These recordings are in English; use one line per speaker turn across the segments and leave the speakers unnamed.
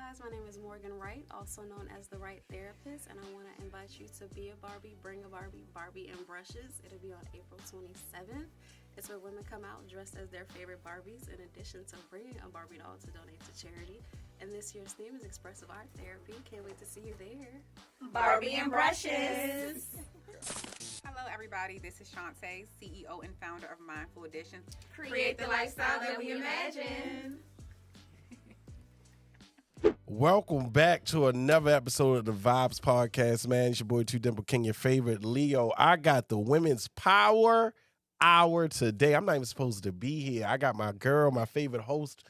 guys, my name is Morgan Wright, also known as the Wright Therapist, and I want to invite you to Be a Barbie, Bring a Barbie, Barbie and Brushes. It'll be on April 27th. It's where women come out dressed as their favorite Barbies, in addition to bringing a Barbie doll to donate to charity. And this year's theme is expressive art therapy. Can't wait to see you there.
Barbie and Brushes.
Hello, everybody. This is Shante, CEO and founder of Mindful Editions.
Create the lifestyle that we imagine.
Welcome back to another episode of the Vibes Podcast, man. It's your boy, Two Dimple King, your favorite Leo. I got the Women's Power Hour today. I'm not even supposed to be here. I got my girl, my favorite host,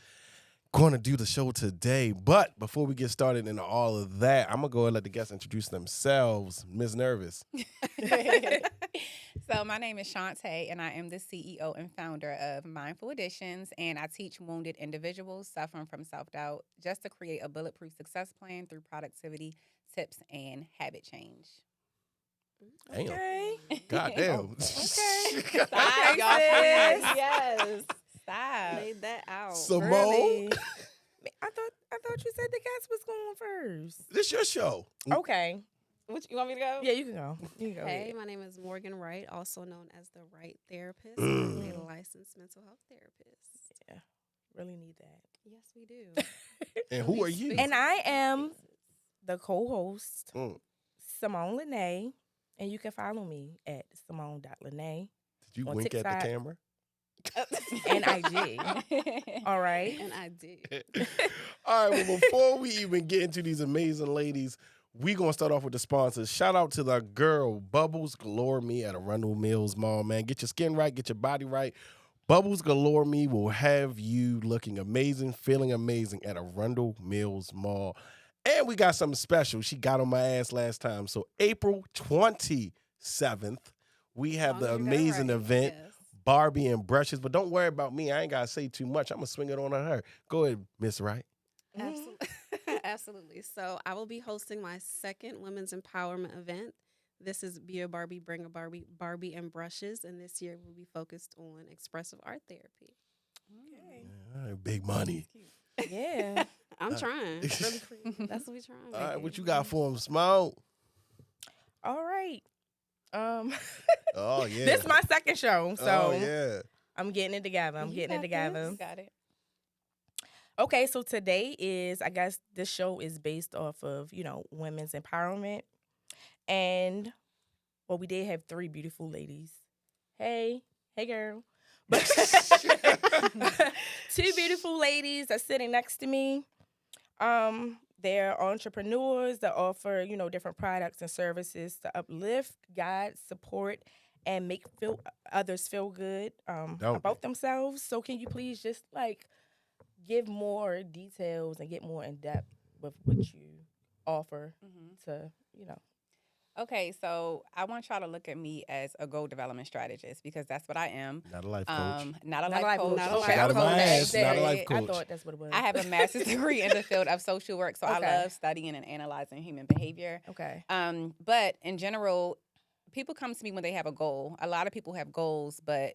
going to do the show today. But before we get started into all of that, I'm going to go and let the guests introduce themselves. Ms. Nervous.
So my name is Shante, and I am the CEO and founder of Mindful Editions, and I teach wounded individuals suffering from self-doubt just to create a bulletproof success plan through productivity, tips, and habit change.
Damn.
Okay.
Goddamn.
Okay.
Stop, y'all,
sis.
please.
Yes.
Stop.
Laid that out.
Simone,
Really? I thought you said the guest was going first.
this your show.
Okay.
You want me to go?
Yeah, you can go. You can go.
Hey,
ahead.
my name is Morgan Wright, also known as the Wright Therapist.
Mm.
I'm a licensed mental health therapist.
Yeah. Really need that.
Yes, we do.
And who are you?
And I am the co-host,
Mm.
Simone Lene, and you can follow me at simone.lene
Did you
on
wink at
TikTok.
the camera?
and IG. All right.
And I did.
All right, well, before we even get into these amazing ladies, we going to start off with the sponsors. Shout out to the girl, Bubbles Galore Me at Arundel Mills Mall, man. Get your skin right, get your body right. Bubbles Galore Me will have you looking amazing, feeling amazing at Arundel Mills Mall. And we got something special. She got on my ass last time. So April 27th, we have the amazing event,
Yes.
Barbie and Brushes. But don't worry about me. I ain't got to say too much. I'm going to swing it on her. Go ahead, Miss Wright.
Absolutely. Absolutely. So I will be hosting my second women's empowerment event. This is Be a Barbie, Bring a Barbie, Barbie and Brushes. And this year we'll be focused on expressive art therapy.
Okay.
All right, big money.
Yeah.
I'm trying.
Really pretty.
That's what we're trying.
All right,
baby.
what you got for him, Smoke?
All right.
Oh, yeah.
This is my second show, so
Oh, yeah.
I'm getting it together. I'm
You
getting it
got
together.
this. Got it.
Okay, so today is, I guess this show is based off of, women's empowerment. And, well, we did have three beautiful ladies. Hey girl. But two beautiful ladies are sitting next to me. They're entrepreneurs that offer, different products and services to uplift, guide, support, and make others feel good about themselves. So can you please just, give more details and get more in depth with what you offer to,
Okay, so I want y'all to look at me as a goal development strategist because that's what I am.
Not a life coach.
Not a life coach.
not a life
Got in my
coach.
ass, not a life
I
coach.
thought that's what it was.
I have a master's degree in the field of social work, so I
Okay.
love studying and analyzing human behavior.
Okay.
But in general, people come to me when they have a goal. A lot of people have goals, but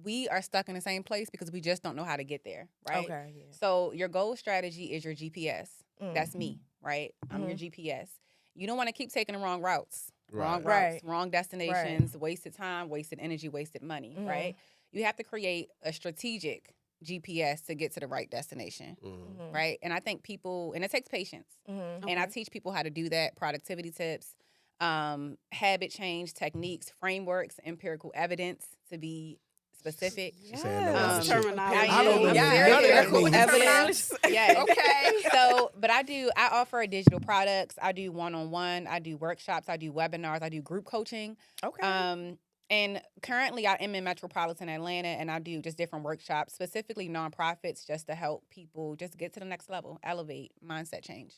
we are stuck in the same place because we just don't know how to get there, right?
Okay. Yeah.
So your goal strategy is your GPS.
Mm.
That's me, right? I'm your GPS. You don't want to keep taking the wrong routes. Wrong
Right.
routes, wrong destinations, wasted time, wasted energy, wasted money, right? You have to create a strategic GPS to get to the right destination,
Mm.
right? And I think people, and it takes patience.
Mm-hmm.
And I teach people how to do that, productivity tips, habit change techniques, frameworks, empirical evidence to be specific.
She's saying no other shit.
terminology.
I don't know
Yeah,
none of that
empirical
means.
evidence. Yes.
Okay.
So, but I offer digital products. I do one-on-one. I do workshops. I do webinars. I do group coaching.
Okay.
And currently I am in metropolitan Atlanta and I do just different workshops, specifically nonprofits, just to help people just get to the next level, elevate, mindset change.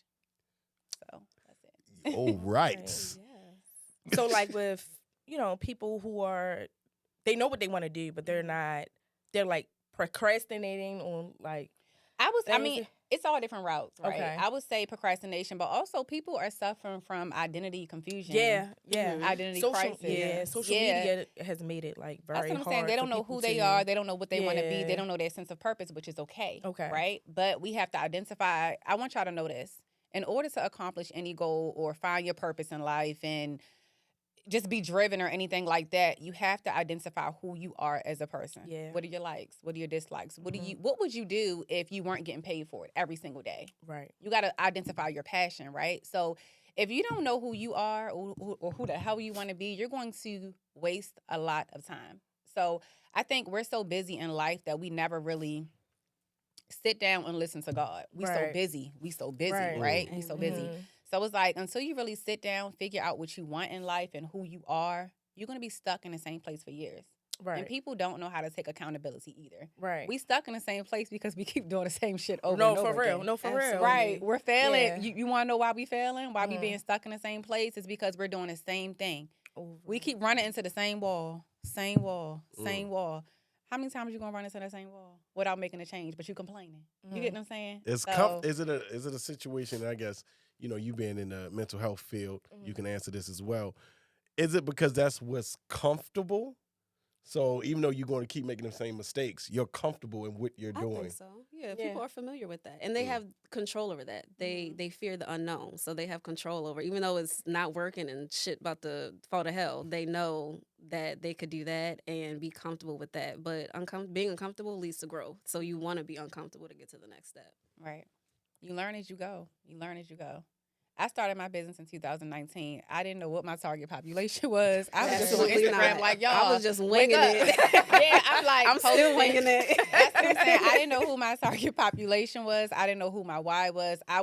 So that's it.
All right.
Yes.
So with, people who they know what they want to do, but they're procrastinating on
It's all different routes, right?
Okay.
I would say procrastination, but also people are suffering from identity confusion.
yeah.
Identity
social,
crisis.
Yeah, social
Yeah.
media has made it very
That's what I'm
hard.
saying. They
for
don't know
people
who they
to-
are. They don't know what they want to be.
Yeah.
They don't know their sense of purpose, which is okay.
Okay.
Right? But we have to identify. I want y'all to know this. in order to accomplish any goal or find your purpose in life and just be driven or anything like that, you have to identify who you are as a person.
Yeah.
What are your likes? What are your dislikes? What would you do if you weren't getting paid for it every single day?
Right.
You got to identify your passion, right? So if you don't know who you are or who the hell you want to be, you're going to waste a lot of time. So I think we're so busy in life that we never really sit down and listen to God. We so busy. We so busy, right? We so busy. So it's like, until you really sit down, figure out what you want in life and who you are, you're going to be stuck in the same place for years.
Right.
And people don't know how to take accountability either.
Right.
We stuck in the same place because we keep doing the same shit over
No,
and over
for real.
again.
No, for real.
Right. We're failing.
Yeah.
You want to know why we failing? Why we being stuck in the same place? It's because we're doing the same thing. We keep running into the same wall, same wall, same wall. How many times you gonna run into that same wall without making a change, but you complaining? You get what I'm saying?
Is it a situation? I guess you being in the mental health field, you can answer this as well. Is it because that's what's comfortable? So even though you're going to keep making the same mistakes, you're comfortable in what you're doing.
I think so. Yeah, people are familiar with that, and they have control over that. They fear the unknown, so they have control over. Even though it's not working and shit about to fall to hell, they know that they could do that and be comfortable with that. But being uncomfortable leads to growth. So you want to be uncomfortable to get to the next step.
Right. You learn as you go. I started my business in 2019. I didn't know what my target population was. I was just on Instagram like, y'all.
I was just winging it.
Yeah, I'm like,
I'm still winging it.
That's what I'm saying. I didn't know who my target population was. I didn't know who my why was. I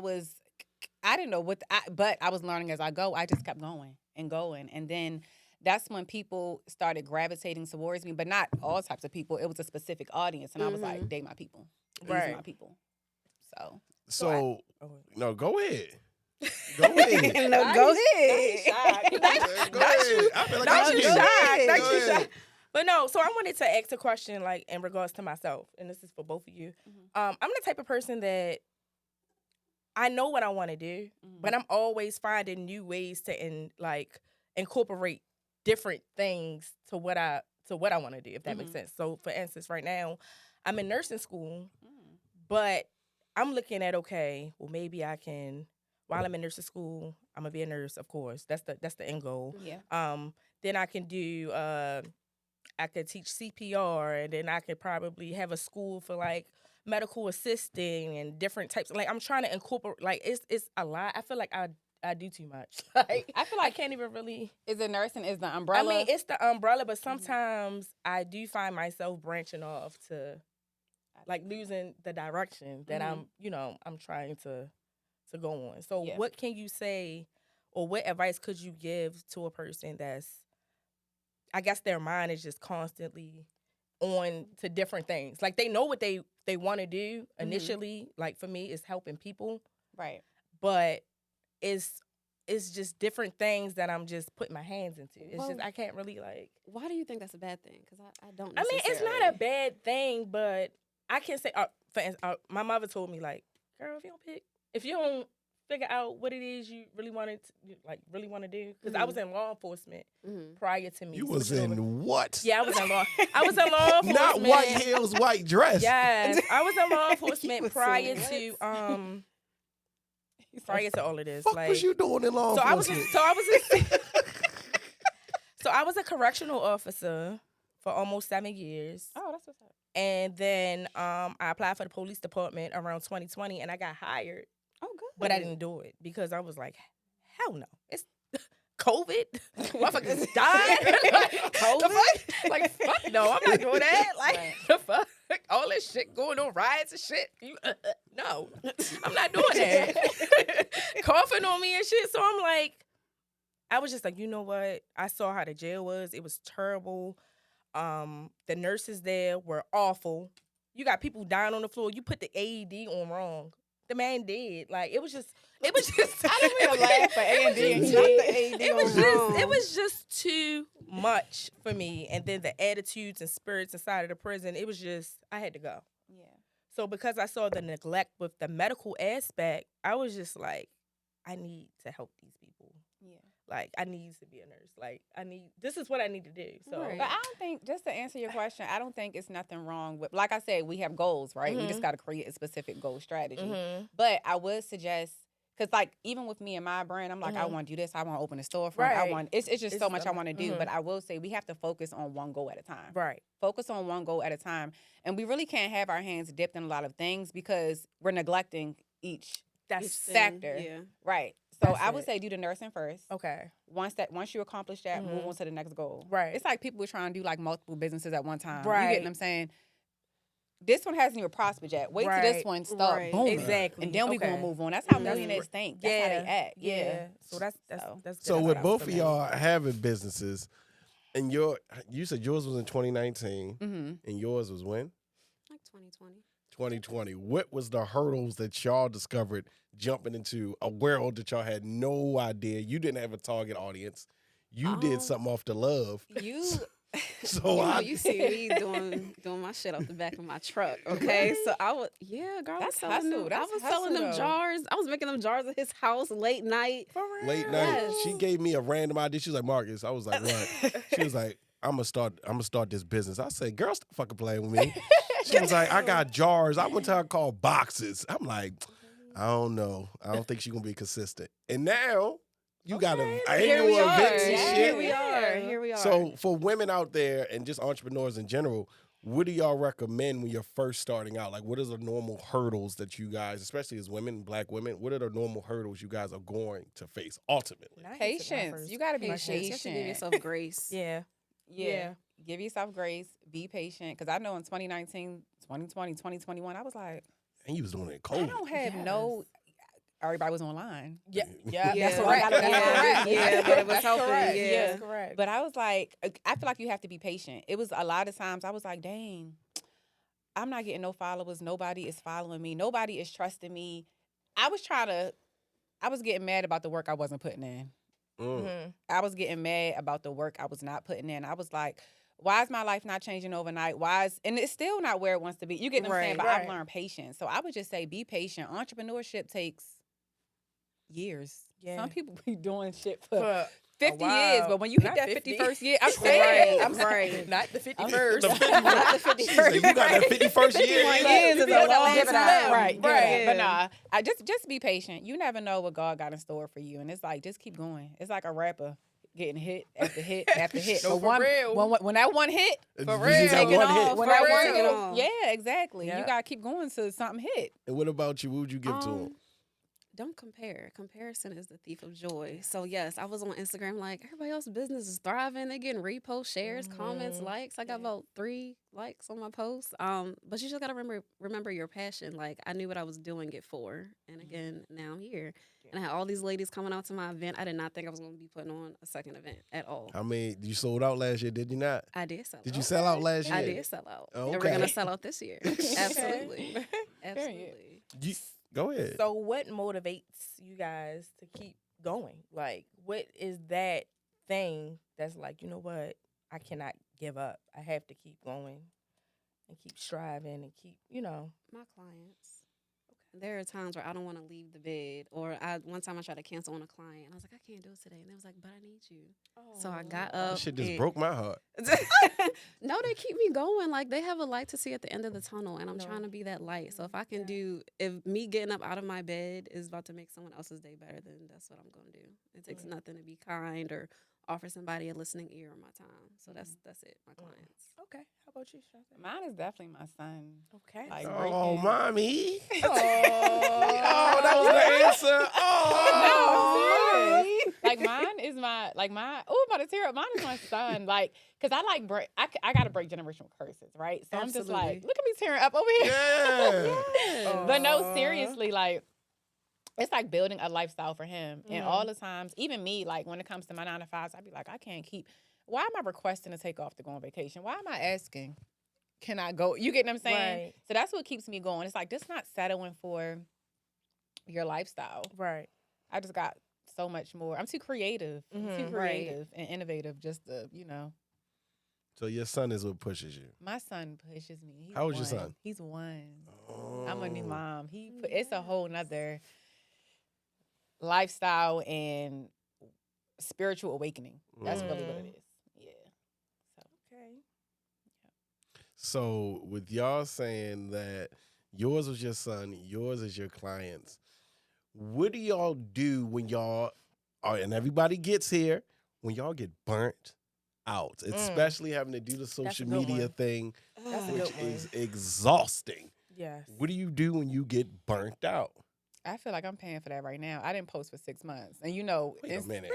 didn't know but I was learning as I go. I just kept going. And then that's when people started gravitating towards me, but not all types of people. It was a specific audience. And I was like, they my people. These are my people.
So no, go ahead. Go ahead.
No, go ahead.
Not you shy. But no, so I wanted to ask a question like in regards to myself, and this is for both of you. I'm the type of person that I know what I want to do, but I'm always finding new ways to incorporate different things to what I want to do, if that makes sense. So for instance, right now, I'm in nursing school, but I'm looking at, okay, well maybe I can, while I'm in nursing school, I'm gonna be a nurse, of course. That's the end goal.
Yeah.
Then I can do I could teach CPR, and then I could probably have a school for like medical assisting and different types. Like I'm trying to incorporate. Like it's a lot. I feel like I do too much. Like
I feel like
I can't even really.
Is it nursing? Is the umbrella?
I mean, it's the umbrella, but sometimes I do find myself branching off to, like, losing the direction that I'm trying to go on. So what can you say, or what advice could you give to a person that's, I guess their mind is just constantly on to different things. Like they know what they want to do initially. Like for me, it's helping people.
Right.
But it's just different things that I'm just putting my hands into. It's just I can't really like.
Why do you think that's a bad thing? Because I don't.
I mean, it's not a bad thing, but I can say, for instance, my mother told me like, girl, if you don't figure out what it is you really want to do, because I was in law enforcement prior to me.
You was in what?
Yeah, I was in law enforcement.
Not white heels, white dress.
Yes, I was in law enforcement prior to all of this.
What was you doing in law enforcement?
So I was a correctional officer for almost 7 years.
Oh, that's what's up.
And then I applied for the police department around 2020, and I got hired.
Oh, good.
But I didn't do it because I was like, hell no. It's COVID. Motherfuckers died.
COVID?
Like, fuck no, I'm not doing that. Like, the fuck? All this shit going on, riots and shit. No, I'm not doing that. Coughing on me and shit. So I'm like, I was just like, you know what? I saw how the jail was. It was terrible. The nurses there were awful. You got people dying on the floor. You put the AED on wrong. The man did. Like, it was just I didn't mean to laugh at A&D and shit. It was just too much for me. And then the attitudes and spirits inside of the prison, it was just, I had to go.
Yeah.
So because I saw the neglect with the medical aspect, I was just like, I need to help these people.
Yeah.
Like, I need to be a nurse. Like, this is what I need to do. So,
But I don't think, just to answer your question, I don't think it's nothing wrong with, like I said, we have goals, right? We just got to create a specific goal strategy. But I would suggest Because, like, even with me and my brand, I'm like, I
Mhm.
want to do this. I want to open a storefront.
Right.
It's just
It's
so much I
a lot.
want to do.
Mhm.
But I will say we have to focus on one goal at a time.
Right.
Focus on one goal at a time. And we really can't have our hands dipped in a lot of things because we're neglecting each
That's
sector.
Yeah.
Right. So
That's
I would
it.
say do the nursing first.
Okay.
Once you accomplish that, move
Mhm.
on to the next goal.
Right.
It's like people were trying to do like multiple businesses at one time. You
Right.
get what I'm saying? This one hasn't even prospered yet. Wait till this
Right.
one start
Right.
booming.
Exactly.
And then we
Okay.
gonna move on. That's how
Mhm.
millionaires think. That's how they act. Yeah.
So that's
So-
good.
So
That's
with
what I was
both of
thinking.
y'all having businesses, and you said yours was in 2019,
Mm-hmm.
and yours was when?
Like 2020.
2020. What was the hurdles that y'all discovered jumping into a world that y'all had no idea? You didn't have a target audience. You did something off the love.
You
So I
you see me doing my shit off the back of my truck, okay? So I was, girl, I was
That's
selling
hustle.
them.
That's
I was
hustle,
selling them
though.
jars. I was making them jars at his house late night.
For real?
late night.
Yes.
She gave me a random idea. She was like, Marcus. I was like, what? She was like, I'm gonna start this business. I said, girl, stop fucking playing with me. She was like, I got jars. I went to her called boxes. I'm like, I don't know. I don't think she's gonna be consistent. And now you got
Okay,
annual events and
Yeah,
shit.
Here we are. Here we are.
So for women out there and just entrepreneurs in general, what do y'all recommend when you're first starting out? Like, what is the normal hurdles that you guys, especially as women, Black women, what are the normal hurdles you guys are going to face ultimately?
Now you took my
patience.
first
You gotta be
question.
you have to give
patient.
yourself grace.
Yeah.
Yeah. Give yourself grace. Be patient. Because I know in 2019, 2020, 2021, I was like,
And you was doing it in
I
COVID.
don't have no. Everybody was online.
Yeah.
Yeah.
That's
So
correct.
I gotta-
That's correct.
Yeah, but it was
That's
helping,
correct.
yeah.
That's correct.
But I was like, I feel like you have to be patient. It was a lot of times I was like, dang, I'm not getting no followers. Nobody is following me. Nobody is trusting me. I was getting mad about the work I wasn't putting in.
Mhm.
I was getting mad about the work I was not putting in. I was like, why is my life not changing overnight? And it's still not where it wants to be. You get what I'm saying?
Right.
But I've
Right.
learned patience. So I would just say be patient. Entrepreneurship takes years.
Yeah.
Some people be doing shit for
For
50
a
years,
while.
but when you hit
Not
that
50.
51st year, I'm saying, I'm
Right.
saying,
Not the
I'm-
51st.
The 51st.
Not the 51st.
She said, you got that 51st year.
51
in?
years is a long
Give it
time.
up. Right,
Right.
But nah, I just be patient. You never know what God got in store for you, and it's like just keep going. It's like a rapper getting hit after hit after hit.
No,
But
for real.
when that one hit,
You
For
just
real.
got
Taking
one
off.
hit.
when
For
that
real.
one
Taking off.
yeah, exactly.
Yeah.
You gotta keep going till something hit.
And what about you? What would you give to him?
Don't compare. Comparison is the thief of joy. So yes, I was on Instagram like everybody else's business is thriving. They getting reposts, shares, comments,
Mhm.
likes. I got about 3 likes on my post. But you just gotta remember your passion. Like I knew what I was doing it for, and again now I'm here. And I had all these ladies coming out to my event. I did not think I was gonna be putting on a second event at all.
I mean, you sold out last year, did you not?
I did sell.
Did
out.
you sell out last year?
I did sell out.
Oh,
And we're
okay.
gonna sell out this year. Absolutely. Absolutely.
You, go ahead.
So what motivates you guys to keep going? Like, what is that thing that's like, you know what? I cannot give up. I have to keep going and keep striving and keep,
My clients. There are times where I don't want to leave the bed, or one time I tried to cancel on a client, and I was like, I can't do it today, and they was like, but I need you. So I got
That
up.
shit just
and-
broke my heart.
No, they keep me going. Like they have a light to see at the end of the tunnel, and I'm
No.
trying to be that light. So if I can
Yeah.
if me getting up out of my bed is about to make someone else's day better, then that's what I'm gonna do. It takes nothing to be kind or offer somebody a listening ear on my time. So that's it. My clients.
Okay. How about you, Shante?
Mine is definitely my son.
Okay.
Like,
Oh,
breaking-
mommy.
Oh,
Oh, that was the answer. Oh.
No, like mine is my oh, I'm about to tear up. Mine is my son. Like, cause I like I gotta break generational curses, right? So I'm just like,
Absolutely.
look at me tearing up over here.
Yeah.
But no,
Aw.
seriously, like it's like building a lifestyle for him. And
Mhm.
all the times, even me, like when it comes to my 9 to 5s, I'd be like, I can't keep. Why am I requesting to take off to go on vacation? Why am I asking? Can I go? You get what I'm saying?
Right.
So that's what keeps me going. It's like just not settling for your lifestyle.
Right.
I just got so much more. I'm too creative. I'm too
Mhm.
Right.
creative and innovative just to,
So your son is what pushes you.
My son pushes me. He's
How old's your
1.
son?
He's 1.
Oh.
I'm a new mom. It's a whole nother lifestyle and spiritual awakening. That's really what it is. Yeah.
Okay.
So with y'all saying that yours was your son, yours is your clients, What do y'all do when y'all are, and everybody gets here, when y'all get burnt out, especially having to do the social
a good
media
one.
thing,
That's a
which
good one.
is exhausting.
Yes.
What do you do when you get burnt out?
I feel like I'm paying for that right now. I didn't post for 6 months, and you know,
Wait a minute.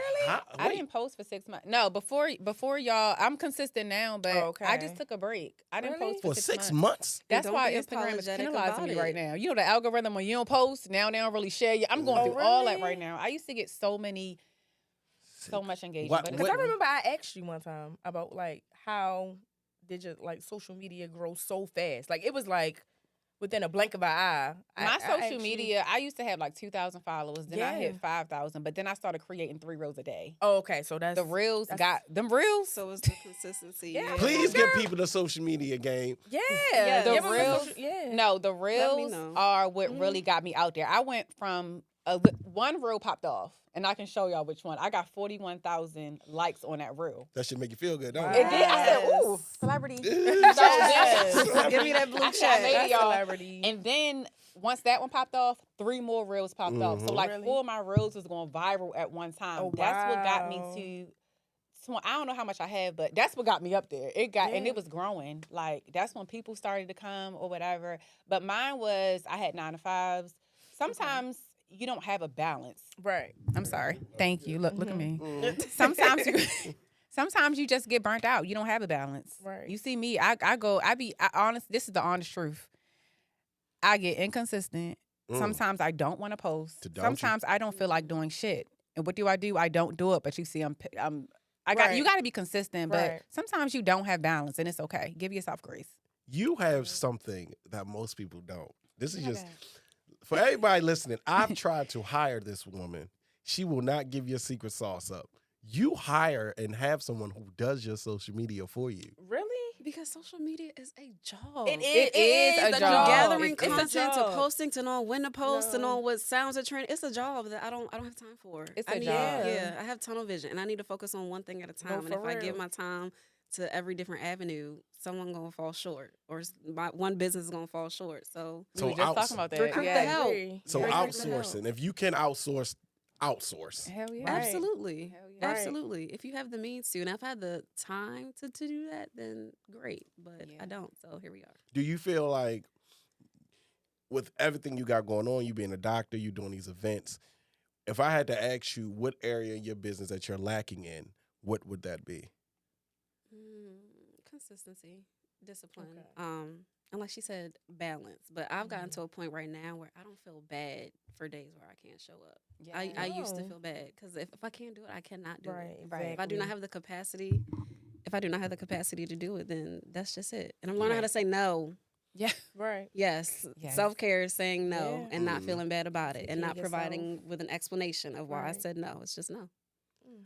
I didn't post for 6 months. No, before y'all, I'm consistent now, but
Okay.
I just took a break. I didn't
Really?
post for
For
6
months?
That's
Don't
why
be
Instagram is
apologetic
penalizing me
about
right
it.
now. You know the algorithm when you don't post, now they don't really share you. I'm going
Oh,
through all that
really?
right now. I used to get so much engagement.
What-
But
Because I
it's-
remember I asked you one time about like how did your like social media grow so fast? Like it was like within a blink of an eye.
my
I
social
asked you-
media, I used to have like 2,000 followers. Then I
Yeah.
hit 5,000, but then I started creating 3 reels a day.
Oh, okay, so that's
The reels
that's-
got them reels.
So it's the consistency.
Yeah.
Please give people the social media game.
Yeah,
Yeah,
the
give 'em
reels-
social- yeah.
No, the
me
reels
know.
are what
Mhm.
really got me out there. I went from one reel popped off, and I can show y'all which one. I got 41,000 likes on that reel.
That should make you feel good, don't
It did. I said,
Yes.
"Ooh, celebrity."
Yes.
Give me that blue
I
check.
made it,
That's
y'all.
celebrity.
And then once that one popped off, 3 more reels popped off. So
Mhm.
like
Really?
4 of my reels was going viral at one time.
Oh,
That's what got
wow.
me to. So I don't know how much I have, but that's what got me up there. It got and
Yeah.
it was growing. Like that's when people started to come or whatever. But mine was I had 9 to 5s. Sometimes you don't have a balance.
Right.
I'm sorry. Thank you. Look at me.
Mhm.
Sometimes you sometimes you just get burnt out. You don't have a balance.
Right.
You see me, I honest, this is the honest truth. I get inconsistent.
Mm.
Sometimes I don't want to post.
Don't you?
Sometimes I don't feel like doing shit. And what do? I don't do it, but you see you
Right.
got to be consistent, but
Right.
sometimes you don't have balance and it's okay. Give yourself grace.
You have something that most people don't. This is just for everybody listening. I've tried to hire this woman. She will not give your secret sauce up. You hire and have someone who does your social media for you.
Really?
Because social media is a job.
It
is a
the
job.
Gathering
It's a
content to
job.
posting to know when to post to
No.
know what sounds are trending. It's a job that I don't have time for.
It's
I
a
need,
job.
Yeah, I have tunnel vision and I need to focus on one thing at a time. And if
for
I give
real.
my time to every different avenue, someone gonna fall short, or my one business is gonna fall short. So
So
we were just
outs-
talking about that.
Recruit the
Yeah.
help.
So
Right.
outsourcing. If you can outsource.
Hell yeah.
Right.
absolutely,
Hell yeah.
Right.
absolutely. If you have the means to, and if I had the time to do that, then great. But
Yeah.
I don't. So here we are.
Do you feel like with everything you got going on, you being a doctor, you doing these events, if I had to ask you what area in your business that you're lacking in, what would that be?
Consistency, discipline.
Okay.
And like she said, balance. But I've gotten to a point right now where I don't feel bad for days where I can't show up.
Yeah.
I used to
Oh.
feel bad because if I can't do it, I cannot do
Right.
it.
Right.
If I do not have the capacity, to do it, then that's just it. And I'm learning how to say no.
Yeah.
Right.
Yes.
Yes.
Self-care is saying no
Yeah.
and not
Mhm.
feeling bad about it
Take
and
care
not
of yourself.
providing with an explanation of why I
Right.
said no. It's just no.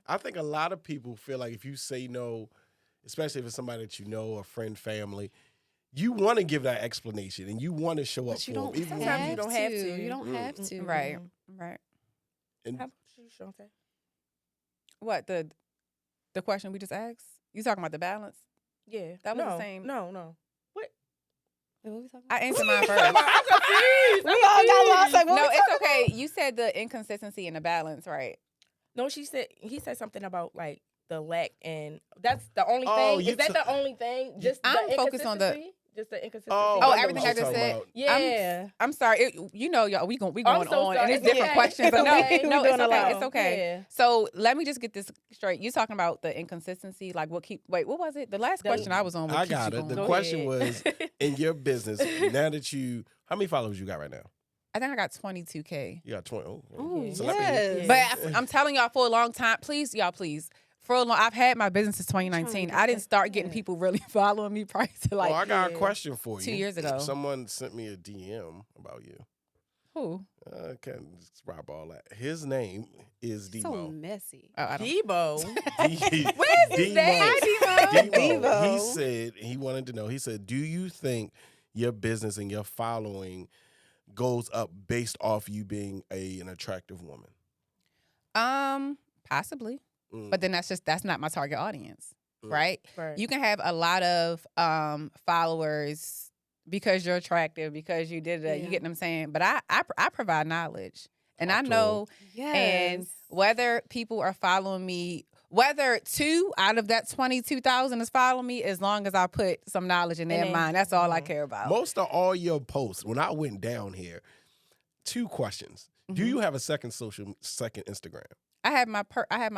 I think a lot of people feel like if you say no, especially if it's somebody that you know, a friend, family, you want to give that explanation and you want to show up
But
for
you
them.
don't
Even
Sometimes
when
you don't have to.
You don't have to.
Right. Right.
and
How about you, Shante?
What the question we just asked? You talking about the balance?
Yeah.
That was the
no,
same-
No.
Wait, what are we talking
I
about?
answered mine first.
I'm confused.
We all got lost. Like, what
No,
we
it's
talking
okay. You said the inconsistency and the balance, right?
No, he said something about like the lack, and that's the only
Oh,
thing.
you
Is that
ta-
the only thing? Just
I'm
the
focused on the-
inconsistency? Just the inconsistency.
Oh,
Oh,
I know
everything
what
I
you're
just
talking
said?
about.
Yeah.
I'm sorry. Y'all, we going
I'm so
on, and it's
sorry.
different
Okay.
questions. But no,
Okay.
no,
We
it's
doing a
okay.
lot.
It's okay.
Yeah.
So let me just get this straight. You talking about the inconsistency? Like what was it? The last
The-
question I was on. What
I
keeps
got
you
it.
going?
The
Go
question
ahead.
was in your business, now that how many followers you got right now?
I think I got 22K.
You got 20.
Oh,
Yeah.
Celebrity.
yes.
But I'm telling y'all for a long time, please. For a long, I've had my business since 2019.
get
I didn't start
that.
getting people really following me prior to
Well, I got a
yeah.
question for you.
2 years ago.
Someone sent me a DM about you.
Who?
I can't describe all that. His name is
So
Demo.
messy.
Oh, I don't.
Debo.
Where's his name? Hi,
Demo.
Devo.
He said he wanted to know. He said, "Do you think your business and your following goes up based off you being an attractive woman?"
Possibly.
Mm.
But then that's not my target audience,
Mm.
right?
Right.
You can have a lot of followers because you're attractive, because you did it. You
Yeah.
get what I'm saying? But I provide knowledge. And
Talk
I
to
know,
Yes.
and whether people are following me, whether 2 out of that 22,000 is following me, as long as I put some knowledge in their
And then-
mind, that's all I care about.
Most of all your posts, when I went down here, 2 questions. Do
Mhm.
you have a second Instagram?
I have my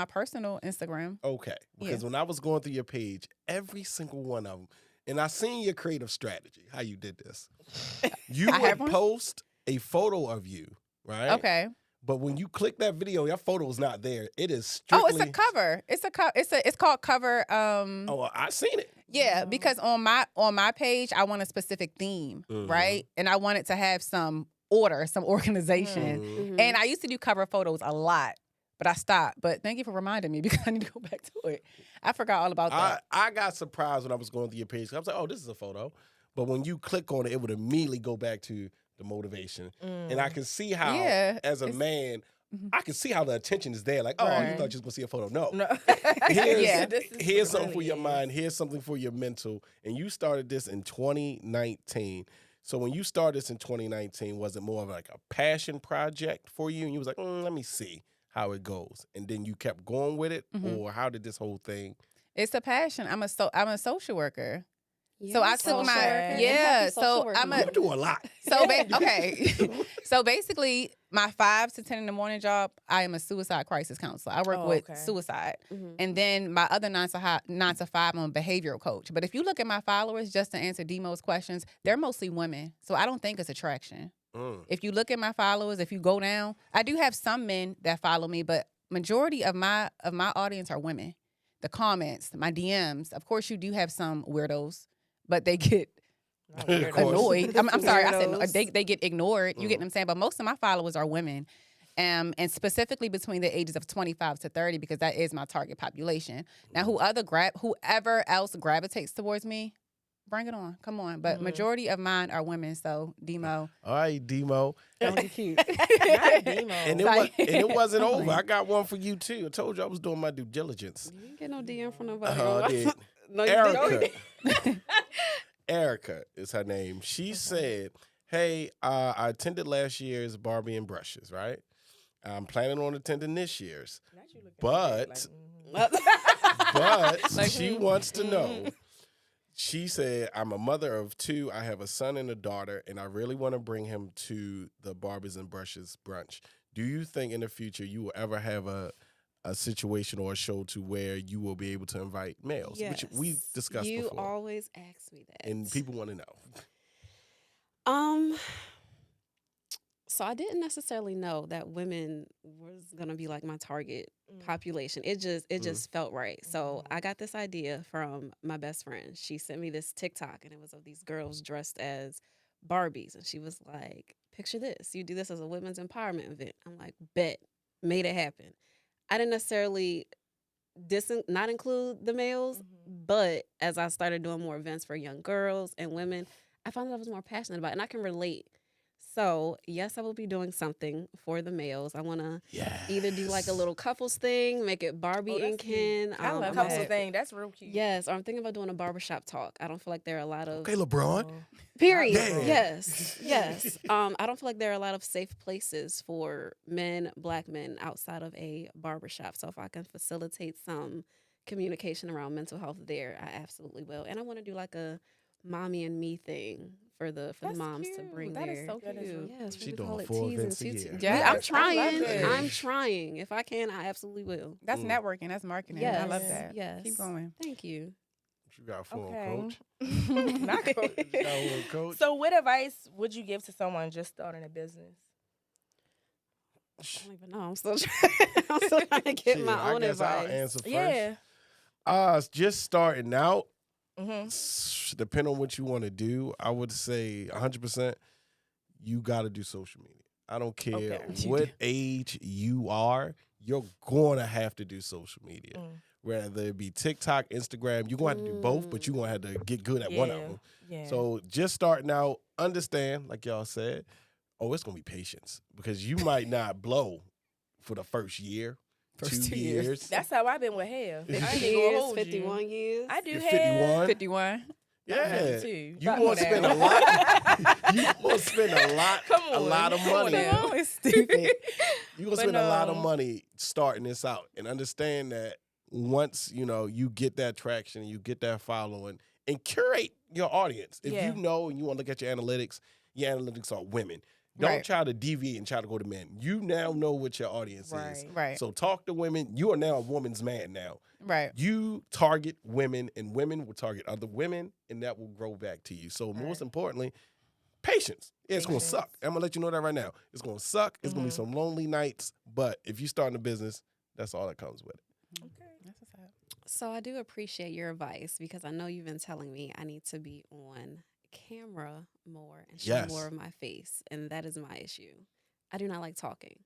personal Instagram.
Okay. Because
Yeah.
when I was going through your page, every single one of them, and I seen your creative strategy, how you did this. You
I
would
have one?
post a photo of you, right?
Okay.
But when you click that video, your photo is not there. It is
Oh,
strictly.
it's a cover. It's called cover.
Oh, I seen it.
Yeah, because on my page, I want a specific theme,
Mhm.
right? And I want it to have some order, some organization.
Mhm.
And I used to do cover photos a lot, but I stopped. But thank you for reminding me because I need to go back to it. I forgot all about that.
I got surprised when I was going through your page. I was like, oh, this is a photo. But when you click on it, it would immediately go back to the motivation. And I can see how,
Yeah,
as a
it's-
man,
Mhm.
I can see how the attention is there. Like, oh, you
Right.
thought you was going to see a photo. No.
No.
Here's,
Yeah.
This is
here's
what
something
it
for your
really
mind. Here's something for your mental. And you started this in 2019. So when you started this in 2019, was it more of like a passion project for you? And you was like, let me see how it goes. And then you kept going with it?
Mhm.
Or how did this whole thing?
It's a passion. I'm a social worker. So I took
social
my
worker. And
yeah.
happy social
So
worker.
I'm
You
a
do a lot.
so okay. So basically, my 5 to 10 in the morning job, I am a suicide crisis counselor. I work
Oh,
with
okay.
suicide,
Mhm.
and then my other 9 to 5, I'm a behavioral coach. But if you look at my followers, just to answer Demo's questions, they're mostly women. So I don't think it's attraction. If you look at my followers, if you go down, I do have some men that follow me, but majority of my audience are women. The comments, my DMs, of course, you do have some weirdos, but they get
No,
Of
weirdo.
course.
annoyed. I'm sorry, I said no,
Weirdos.
they get ignored. You get what I'm saying? But most of my followers are women. And specifically between the ages of 25 to 30, because that is my target population. Now, whoever else gravitates towards me, bring it on. Come on. But majority of mine are women. So, Demo,
All right, Demo.
don't be cute.
Not Demo.
And
Sorry.
it wasn't
I'm
over.
playing.
I got one for you too. I told you I was doing my due diligence.
You didn't get no DM from nobody.
I did.
No, you
Erica.
didn't.
Erica is her name. She said, hey, I attended last year's Barbie and Brushes, right? I'm planning on attending this year's.
Not you looking
But-
at me like,
But
Like,
she wants to know. She said, I'm a mother of 2. I have a son and a daughter, and I really want to bring him to the Barbies and Brushes brunch. Do you think in the future you will ever have a situation or a show to where you will be able to invite males? Which we
Yes.
discussed
You
before.
always ask me that.
And people want to know.
So I didn't necessarily know that women was gonna be like my target population. It just felt right. So I got this idea from my best friend. She sent me this TikTok, and it was of these girls dressed as Barbies, and she was like, "Picture this. You do this as a women's empowerment event." I'm like, "Bet." Made it happen. I didn't necessarily not include the males, but as I started doing more events for young girls and women, I found that I was more passionate about it, and I can relate. So, yes, I will be doing something for the males. I want to either do like a little couples thing, make it Barbie
Oh, that's
and
cute.
Ken.
I love
I'm
couple
also-
thing. That's real cute.
Yes, or I'm thinking about doing a barbershop talk. I don't feel like there are a lot of
Okay, LeBron.
Oh.
period.
Yeah.
Yes. I don't feel like there are a lot of safe places for men, black men outside of a barbershop. So if I can facilitate some communication around mental health there, I absolutely will. And I want to do like a mommy and me thing for the
That's
moms to
cute.
bring
That is
their
so
That is
cute.
really
yes,
She
we
doing
call it
4
teas and
events a
tutus.
year.
Yes,
I'm
I
trying.
love it.
I'm trying. If I can, I absolutely will.
That's networking. That's marketing.
Yes.
I love that.
Yes.
Keep going.
Thank you.
You got a phone,
Okay.
coach.
Not coach.
You got one, coach.
So, what advice would you give to someone just starting a business?
I don't even know. I'm still trying to get
Shit,
my own
I guess I'll
advice.
answer first.
Yeah.
Just starting out,
Mm-hmm.
depending on what you want to do, I would say 100%, you got to do social media. I don't care
Okay.
what age you are, you're going to have to do social media.
Mm.
Whether it be TikTok, Instagram, you're going to have to do both, but you're going to have to get good at one of
Yeah.
them.
Yeah.
So just starting out, understand, like y'all said, it's going to be patience because you might not blow for the first year,
First
2
2 years.
years.
That's how I've been with hair. I ain't
50
even gonna
years,
hold you.
51 years.
I do
You're
hair.
51.
51.
Yeah,
too.
you want to spend a lot. You want to spend a lot, a lot of money.
It's stupid.
You gonna spend a lot of money starting this out, and understand that once you get that traction, you get that following, and curate your audience. If you know and you want to look at your analytics are women. Don't try to deviate and try to go to men. You now know what your audience is.
Right.
So talk to women. You are now a woman's man now.
Right.
You target women, and women will target other women, and that will grow back to you. So most importantly, patience. Yeah, it's going to suck. I'm going to let you know that right now. It's going to suck. It's going to be some lonely nights. But if you're starting a business, that's all that comes with it.
Okay. That's what's up.
So I do appreciate your advice because I know you've been telling me I need to be on camera more and show more of my face. And that is my issue. I do not like talking.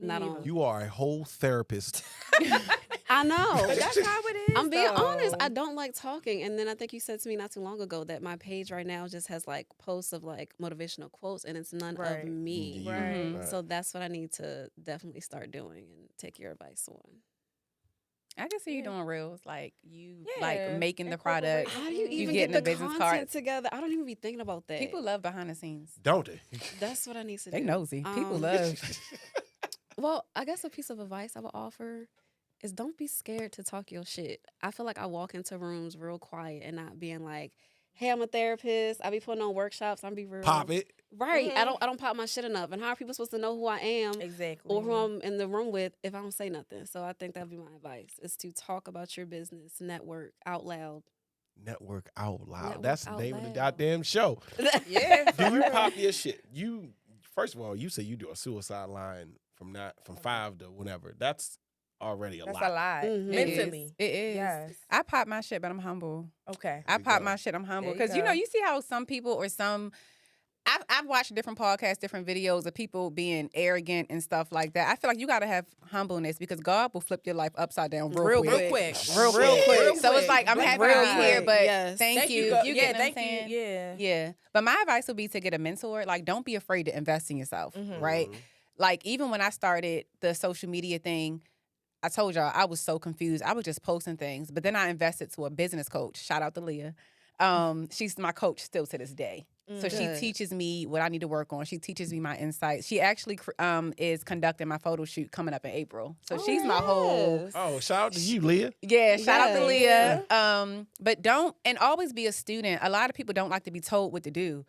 Not on.
You are a whole therapist.
I know.
That's how it is.
I'm being honest. I don't like talking. And then I think you said to me not too long ago that my page right now just has like posts of like motivational quotes and it's none of me.
Right.
So that's what I need to definitely start doing and take your advice on.
I can see you doing reels, like you like making the product.
How do you
you
even
getting
get the
business
content
cards
together? I don't even be thinking about that.
People love behind the scenes.
Don't they?
That's what I need to do.
They nosy. People love.
Well, I guess a piece of advice I would offer is don't be scared to talk your shit. I feel like I walk into rooms real quiet and not being like, hey, I'm a therapist. I be putting on workshops. I'm be real.
Pop it.
Right. I don't pop my shit enough. And how are people supposed to know who I am
Exactly.
or who I'm in the room with if I don't say nothing? So I think that'd be my advice is to talk about your business, network out loud.
Network out loud.
Network
That's the
out
name of the
loud.
goddamn show.
Yeah.
Do you pop your shit? First of all, you say you do a suicide line from 5 to whenever. That's already a
That's
lot.
a lot.
Mhm.
Mentally.
It is.
Yes.
I pop my shit, but I'm humble.
Okay.
I
you
pop
go.
my shit. I'm humble
There you
because you
go.
know you see how some people or some. I've watched different podcasts, different videos of people being arrogant and stuff like that. I feel like you got to have humbleness because God will flip your life upside down real quick.
Real quick.
So it's like I'm happy to be here, but
Yes.
thank you.
God.
You
Yeah,
get what I'm
thank
saying?
you. Yeah.
Yeah. But my advice would be to get a mentor. Like, don't be afraid to invest in yourself, right? Like, even when I started the social media thing, I told y'all I was so confused. I was just posting things, but then I invested to a business coach. Shout out to Leah. She's my coach still to this day. So she
Good.
teaches me what I need to work on. She teaches me my insights. She actually is conducting my photo shoot coming up in April. So she's my whole
Oh, shout out to you, Leah.
shout out to
Yes.
Leah. But don't and always be a student. A lot of people don't like to be told what to do.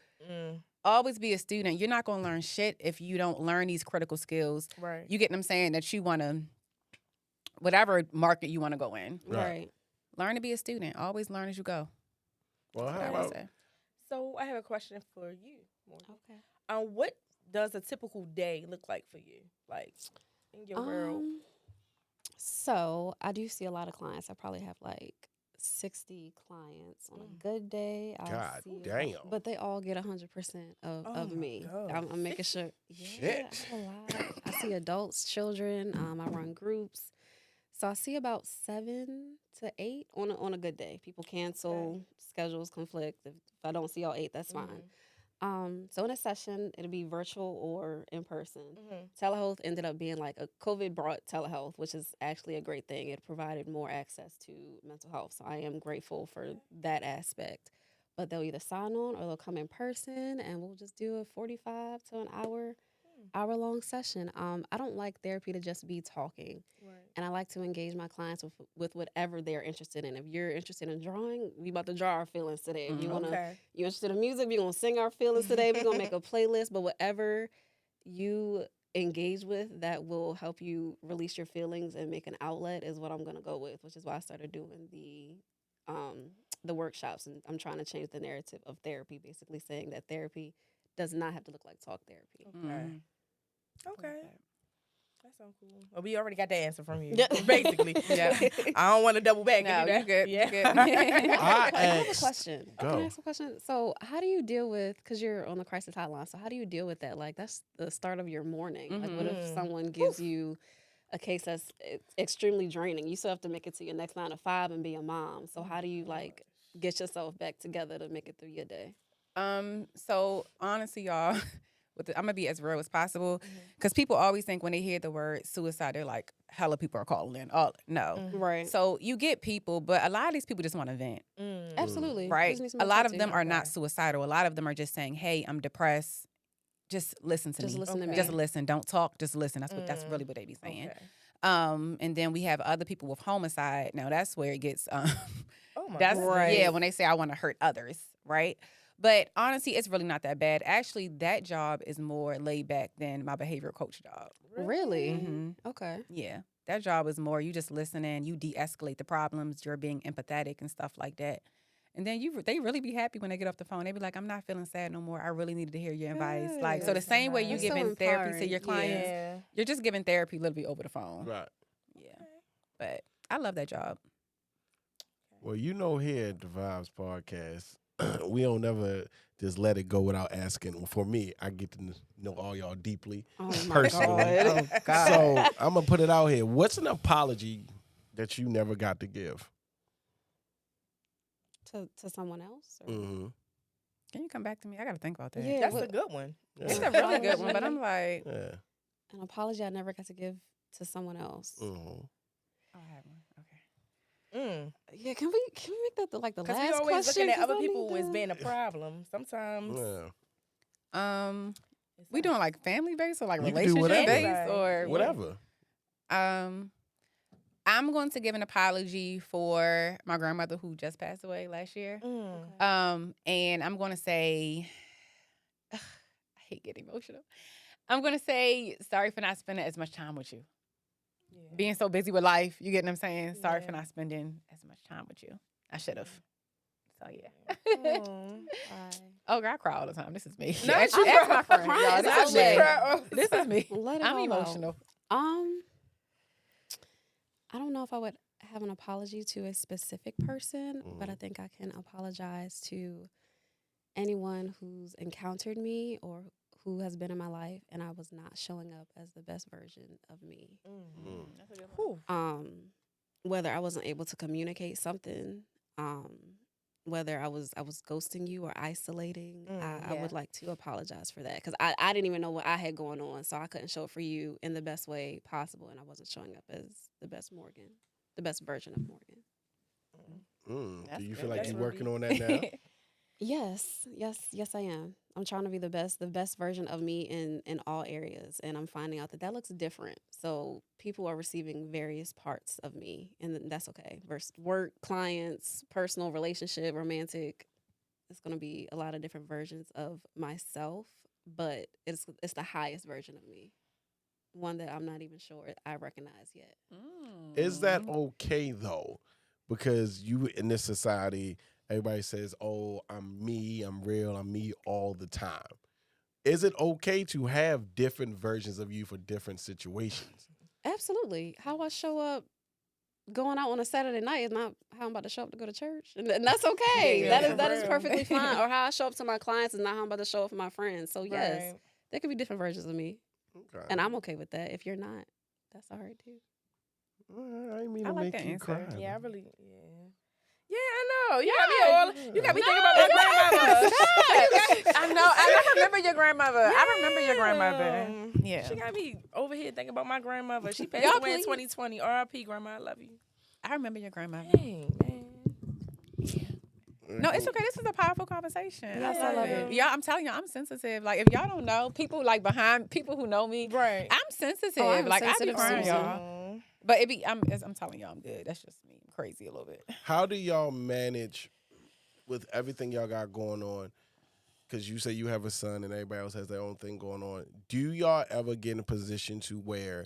Always be a student. You're not going to learn shit if you don't learn these critical skills.
Right.
You get what I'm saying? That you want to, whatever market you want to go in.
Right.
Learn to be a student. Always learn as you go.
Well, how
That's what I
about
say.
So I have a question for you, Morgan.
Okay.
What does a typical day look like for you? Like in your world?
So I do see a lot of clients. I probably have like 60 clients on a good day.
God
see
damn.
But they all get 100% of
my
me.
God.
I'm making sure. Yeah,
Shit.
I have a lot. I see adults, children. I run groups. So I see about 7 to 8 on a good day. People cancel, schedules conflict. If I don't see all 8, that's fine. So in a session, it'll be virtual or in person. Telehealth ended up being like COVID brought telehealth, which is actually a great thing. It provided more access to mental health. So I am grateful for that aspect. But they'll either sign on or they'll come in person and we'll just do a 45 to an hour-long session. I don't like therapy to just be talking. And I like to engage my clients with whatever they're interested in. If you're interested in drawing, we about to draw our feelings today. If you're interested in music, we're going to sing our feelings today. We're going to make a playlist. But whatever you engage with that will help you release your feelings and make an outlet is what I'm going to go with, which is why I started doing the workshops. And I'm trying to change the narrative of therapy, basically saying that therapy does not have to look like talk therapy.
Okay. That sounds cool. Well, we already got the answer from you.
Yeah.
Basically. I don't want to double back.
No,
and do
you
that.
good.
Yeah.
You good.
I have a question.
Go.
Can I ask a question? So how do you deal with, because you're on the crisis hotline, so how do you deal with that? Like, that's the start of your morning. Like, what if someone gives you a case that's extremely draining? You still have to make it to your next 9 to 5 and be a mom. So how do you, like, get yourself back together to make it through your day?
So honestly, y'all, I'm gonna be as real as possible, because people always think when they hear the word suicide, they're like, hella people are calling in. Oh no,
Right.
so you get people, but a lot of these people just want to vent.
Absolutely.
Right?
Just need
A
somebody
lot
to
of
talk
them
to.
are not suicidal. A lot of them are just saying, "Hey, I'm depressed. Just listen to
Just
me.
listen to me.
Just listen. Don't talk. Just listen." That's really what they be saying.
Okay.
And then we have other people with homicide. Now that's where it gets.
Oh my
That's
goodness.
Right.
yeah. When they say I want to hurt others, right? But honestly, it's really not that bad. Actually, that job is more laid back than my behavioral coach job.
Really?
Mm-hmm.
Okay.
Yeah, that job is more you just listening, you de-escalate the problems, you're being empathetic and stuff like that. And then they really be happy when they get off the phone. They be like, "I'm not feeling sad no more. I really needed to hear your advice." Like, so the
That's
same way you
nice.
That's so
giving therapy to
empowering.
your clients,
Yeah.
you're just giving therapy literally over the phone.
Right.
Yeah, but I love that job.
Well, you know, here at the Vibes Podcast, we don't never just let it go without asking. For me, I get to know all y'all deeply,
Oh my
personally.
God.
Oh God.
So I'm gonna put it out here. What's an apology that you never got to give?
To someone else? Or?
Mm-hmm.
Can you come back to me? I got to think about that.
Yeah.
That's
what-
a good one.
It's
Yeah.
a really good one, but I'm like,
Yeah.
An apology I never got to give to someone else.
Mm-hmm.
oh, I have one. Okay.
Yeah, can we make that the last
Because
question?
we always looking at
'Cause
other
I
people
need
as
to-
being a problem. Sometimes
Yeah.
it's
We
us.
doing like family based or like
You can do
relationship
whatever.
based or
Whatever.
I'm going to give an apology for my grandmother who just passed away last year.
Mm.
And I'm going to say, I hate getting emotional. I'm going to say sorry for not spending as much time with you.
Yeah.
Being so busy with life, you get what I'm saying? Sorry for
Yeah.
not spending as much time with you. I should have. So yeah.
Mm.
Oh, girl, I cry all the time. This is me.
Not
Ask
you
my
cry.
friend.
Crying
Y'all,
is
this
not
is
me.
me.
Cry.
This is me.
Let it
I'm
all out.
emotional.
I don't know if I would have an apology to a specific person, but I think I can apologize to anyone who's encountered me or who has been in my life and I was not showing up as the best version of me.
Mm.
That's a good one.
Whether I wasn't able to communicate something, whether I was ghosting you or isolating, I
Yeah.
would like to apologize for that because I didn't even know what I had going on, so I couldn't show up for you in the best way possible, and I wasn't showing up as the best Morgan, the best version of Morgan.
That's
Do you
good.
feel like
That's
you're
really-
working on that now?
Yes, I am. I'm trying to be the best version of me in all areas, and I'm finding out that looks different. So people are receiving various parts of me, and that's okay. Versus work, clients, personal, relationship, romantic. It's gonna be a lot of different versions of myself, but it's the highest version of me, one that I'm not even sure I recognize yet.
Is that okay though? Because you in this society, everybody says, "Oh, I'm me, I'm real, I'm me all the time." Is it okay to have different versions of you for different situations?
Absolutely. How I show up going out on a Saturday night is not how I'm about to show up to go to church. And that's okay.
Yeah,
that
for
is
real.
perfectly fine. Or how I show up to my clients is not how I'm about to show up for my friends. So yes,
Right.
there could be different versions of me.
Okay.
And I'm okay with that. If you're not, that's all right too.
I didn't mean
I
to
like
make
that
you
answer.
cry.
Yeah, I really. Yeah. Yeah, I know. You got me thinking about my grandmother.
I know. I remember your grandmother. I remember your grandmother. Yeah.
She got me over here thinking about my grandmother. She passed
Y'all
away in
please.
2020. R.I.P. Grandma, I love you.
I remember your grandmother.
Dang, man.
No, it's okay. This is a powerful conversation.
Yes,
I
I love
it.
it.
Y'all, I'm telling y'all, I'm sensitive. Like, if y'all don't know, people like behind people who know me,
Right.
I'm sensitive.
Oh, I'm
like, I be
sensitive
crying,
too.
y'all. But it be, I'm telling y'all, I'm good. That's just me. I'm crazy a little bit.
How do y'all manage with everything y'all got going on? Because you say you have a son and everybody else has their own thing going on. Do y'all ever get in a position to where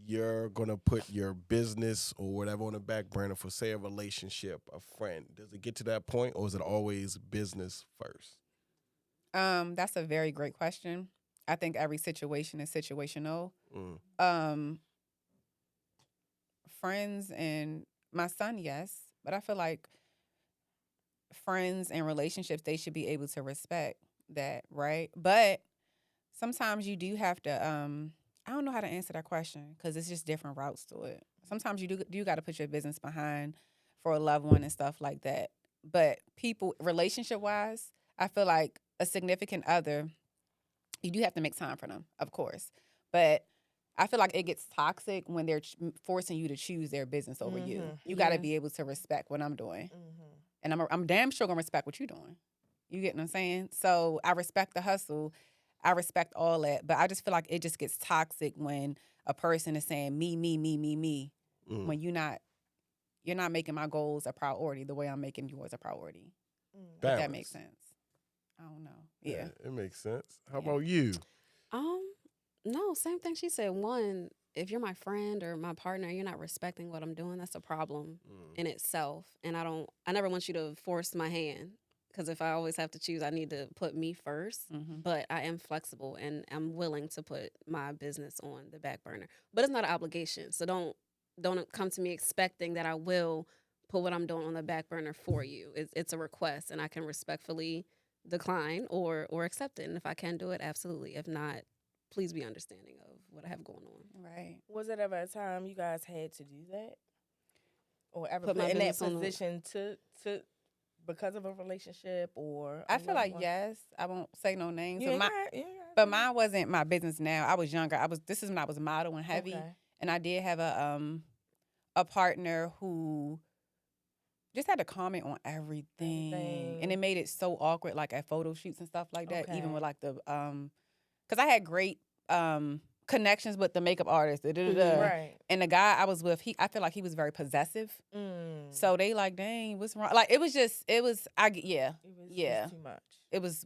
you're going to put your business or whatever on the back burner for, say, a relationship, a friend? Does it get to that point, or is it always business first?
That's a very great question. I think every situation is situational. Friends and my son, yes. But I feel like friends and relationships, they should be able to respect that, right? But sometimes you do have to, I don't know how to answer that question because it's just different routes to it. Sometimes you got to put your business behind for a loved one and stuff like that. But people, relationship-wise, I feel like a significant other, you do have to make time for them, of course. But I feel like it gets toxic when they're forcing you to choose their business over you. You got to be able to respect what I'm doing. And I'm damn sure going to respect what you're doing. You get what I'm saying? So I respect the hustle. I respect all that. But I just feel like it just gets toxic when a person is saying me, when you're not making my goals a priority the way I'm making yours a priority. If that makes sense. I don't know. Yeah.
It makes sense. How about you?
No, same thing she said. One, if you're my friend or my partner, you're not respecting what I'm doing, that's a problem in itself. And I never want you to force my hand, because if I always have to choose, I need to put me first. But I am flexible and I'm willing to put my business on the back burner. But it's not an obligation. So don't come to me expecting that I will put what I'm doing on the back burner for you. It's a request, and I can respectfully decline or accept it. And if I can do it, absolutely. If not, please be understanding of what I have going on.
Right.
Was it ever a time you guys had to do that? Or ever
Put
put
my
in that
business on
position to because of a relationship or
I feel like yes. I won't say no names. But mine wasn't my business now. I was younger. This is when I was modeling heavy.
Okay.
And I did have a partner who just had to comment on everything. And it made it so awkward, like at photo shoots and stuff like that. Even with like the because I had great connections with the makeup artist.
Right.
And the guy I was with, I feel like he was very possessive. So they like, dang, what's wrong? Like it was too much.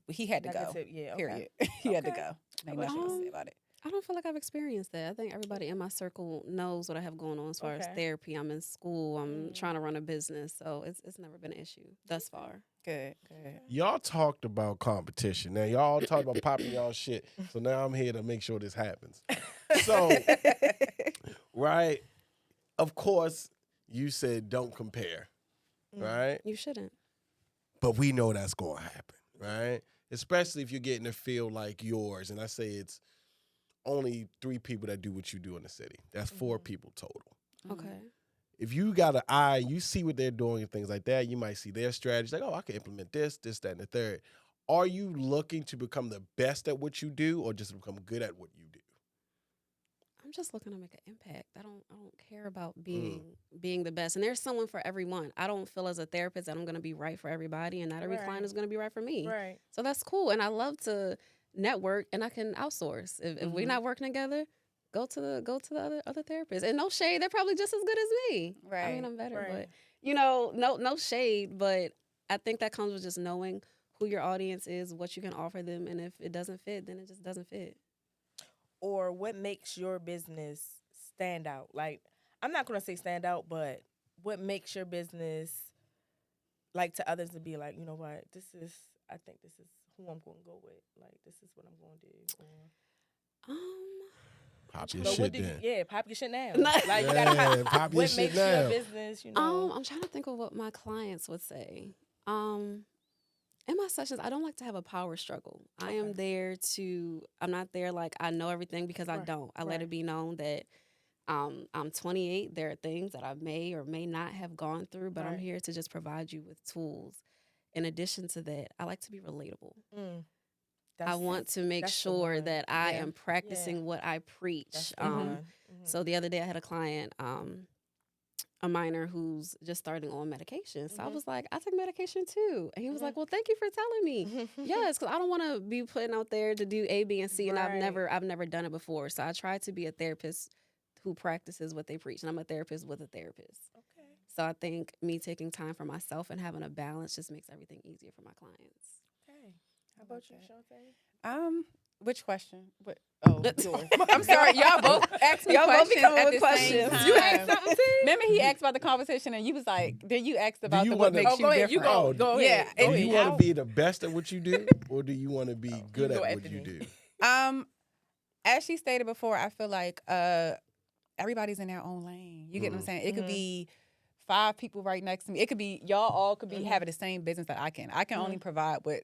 He had to go. Period. He had to go. Ain't nothing to say about it.
I don't feel like I've experienced that. I think everybody in my circle knows what I have going on as far as therapy. I'm in school. I'm trying to run a business. So it's never been an issue thus far.
Good.
Y'all talked about competition. Now, y'all talked about popping y'all shit. So now I'm here to make sure this happens. So, right, of course, you said don't compare, right?
You shouldn't.
But we know that's going to happen, right? Especially if you're getting a field like yours. And I say it's only 3 people that do what you do in the city. That's 4 people total.
Okay.
If you got an eye, you see what they're doing and things like that, you might see their strategy. Like, oh, I can implement this, that, and the third. Are you looking to become the best at what you do or just become good at what you do?
I'm just looking to make an impact. I don't care about being the best. And there's someone for everyone. I don't feel as a therapist that I'm going to be right for everybody, and not every client is going to be right for me.
Right.
So that's cool. And I love to network, and I can outsource. If we're not working together, go to the other therapists. And no shade, they're probably just as good as me.
Right.
I mean, I'm better, but no shade. But I think that comes with just knowing who your audience is, what you can offer them, and if it doesn't fit, then it just doesn't fit.
Or what makes your business stand out? Like, I'm not going to say stand out, but what makes your business, like, to others to be like, you know what, I think this is who I'm going to go with. Like, this is what I'm going to do. Or,
pop your shit then.
Pop your shit now. Like, you gotta
pop your
what
shit
makes
now.
your business, you know?
I'm trying to think of what my clients would say. In my sessions, I don't like to have a power struggle. I am there I'm not there like I know everything, because I don't. I let it be known that I'm 28. There are things that I may or may not have gone through, but I'm here to just provide you with tools. In addition to that, I like to be relatable. I want to make sure that I am practicing what I preach. So the other day I had a client, a minor who's just starting on medication. So I was like, I take medication too. And he was like, well, thank you for telling me. Yes, because I don't want to be putting out there to do A, B, and C, and I've never done it before. So I try to be a therapist who practices what they preach, and I'm a therapist with a therapist. Okay. So I think me taking time for myself and having a balance just makes everything easier for my clients.
Okay. How about you, Shante?
Which question? Yours. I'm sorry, y'all both asked me questions at the same time.
You asked something too?
Remember he asked about the competition, and you was like, then you asked about what makes you different.
You go. Go ahead.
Yeah.
Do you want to be the best at what you do, or do you want to be good at what you do?
As she stated before, I feel like everybody's in their own lane. You get what I'm saying? It could be 5 people right next to me. It could be y'all all could be having the same business that I can. I can only provide what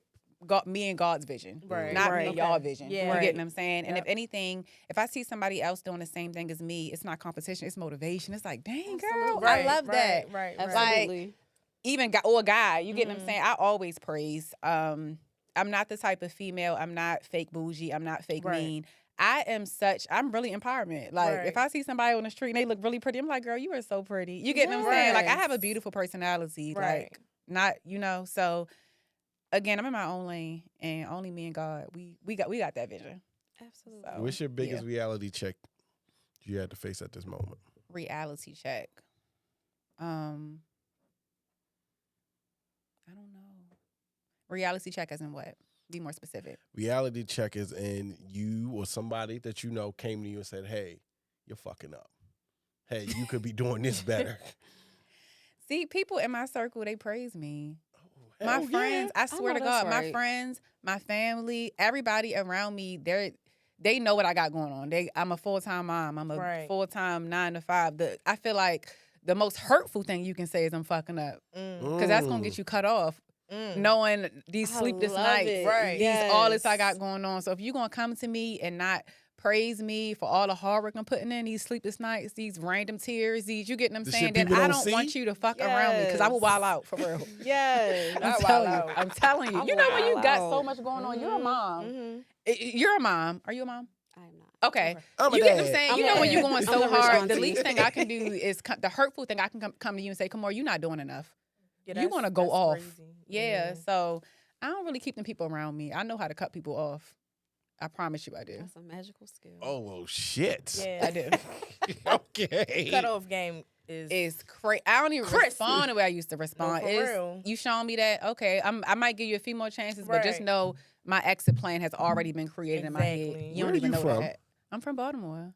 me and God's vision, not me and y'all vision. Yeah. You get what I'm saying? And if anything, if I see somebody else doing the same thing as me, it's not competition, it's motivation. It's like, dang, girl, I love that.
Right. Absolutely.
Like, even a guy, you get what I'm saying? I always praise. I'm not the type of female. I'm not fake bougie. I'm not fake
Right.
mean. I'm really empowerment. Like,
Right.
if I see somebody on the street and they look really pretty, I'm like, girl, you are so pretty. You get what I'm saying? Like, I have a
Yes.
beautiful personality.
Right.
Like, not, so again, I'm in my own lane, and only me and God, we got that vision.
Absolutely.
So,
What's your biggest reality check you had to face at this moment?
reality check. I don't know. Reality check as in what? Be more specific.
Reality check is in you or somebody that you know came to you and said, hey, you're fucking up. Hey, you could be doing this better.
See, people in my circle, they praise me.
Hell
My
yeah.
friends, I swear
know
to
that's
God, my
right.
friends, my family, everybody around me, they know what I got going on. I'm a full-time mom. I'm a
Right.
full-time 9 to 5. I feel like the most hurtful thing you can say is I'm fucking up, because that's gonna get you cut off. Knowing these
I
sleepless
love
nights,
it.
Right.
all this I
Yes.
got going on. So if you're gonna come to me and not praise me for all the hard work I'm putting in, these sleepless nights, these random tears, you get what I'm
The
saying,
shit
then
people
I
don't
don't want
see?
you to fuck around me, because I will wild out for real.
Yes.
Not
telling
wild
you.
out.
I'm telling you.
I
You know when you
wild
got
out.
so much going on, you're a mom.
Mm-hmm.
You're a mom. Are you a mom?
I am not.
Okay.
I'm a
You get what I'm
dad.
saying?
I'm
You know
a
when you're
dad.
going
I'm
so
the rich
hard, the
auntie.
least thing I can do is the hurtful thing I can come to you and say, Kamar, you're not doing enough.
Yeah,
You wanna go
that's
off.
crazy.
Yeah. So I don't really keep them people around me. I know how to cut people off. I promise you I do.
That's a magical skill.
Oh, well, shit.
Yeah.
I do.
Okay.
Cutoff game is
It's crazy. I don't even
Crispy.
respond the way I used to respond.
for
It's,
real.
you showing me that, okay, I might give you a few more chances, but just
Right.
know my exit plan has already been created in my head.
Exactly.
You
Where
don't
are
even
you
know
from?
that. I'm from Baltimore.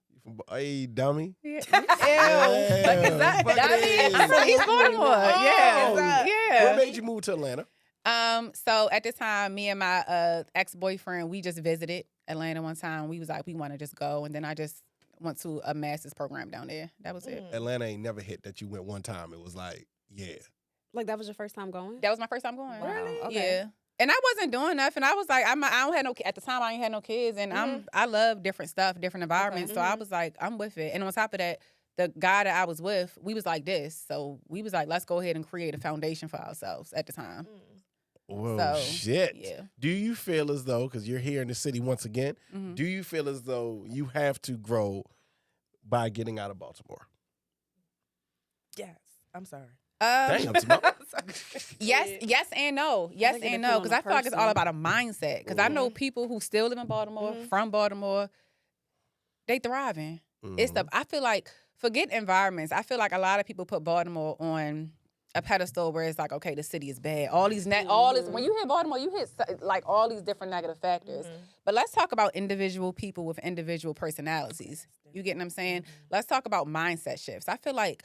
Hey, dummy.
Yeah.
Yeah,
Like, is that
fuck
dummy?
it
I'm from
is.
East Baltimore. Yeah.
Oh.
Yeah.
What made you move to Atlanta?
So at the time, me and my ex-boyfriend, we just visited Atlanta one time. We was like, we want to just go, and then I just went to a master's program down there. That was it.
Atlanta ain't never hit that you went one time. It was like, yeah.
Like that was your first time going?
That was my first time going.
Wow, Really? okay.
Yeah. And I wasn't doing nothing. I was like, I don't have no at the time. I ain't had no kids, and I love different stuff, different environments. So I was like, I'm with it. And on top of that, the guy that I was with, we was like this. So we was like, let's go ahead and create a foundation for ourselves at the time.
Whoa,
So,
shit.
yeah.
Do you feel as though, because you're here in the city once again,
Mhm.
do you feel as though you have to grow by getting out of Baltimore?
Yes. I'm sorry.
Damn, Simone.
Yes and no. Yes
think it
and
depend
no.
on
Because
the
I feel like it's all
person.
about a mindset. Because I know people who still live in Baltimore, from Baltimore, they thriving. It's the I feel like, forget environments. I feel like a lot of people put Baltimore on a pedestal where it's like, okay, the city is bad. All these all this, when you hit Baltimore, you hit like all these different negative factors. But let's talk about individual people with individual personalities. You get what I'm saying? Let's talk about mindset shifts. I feel like,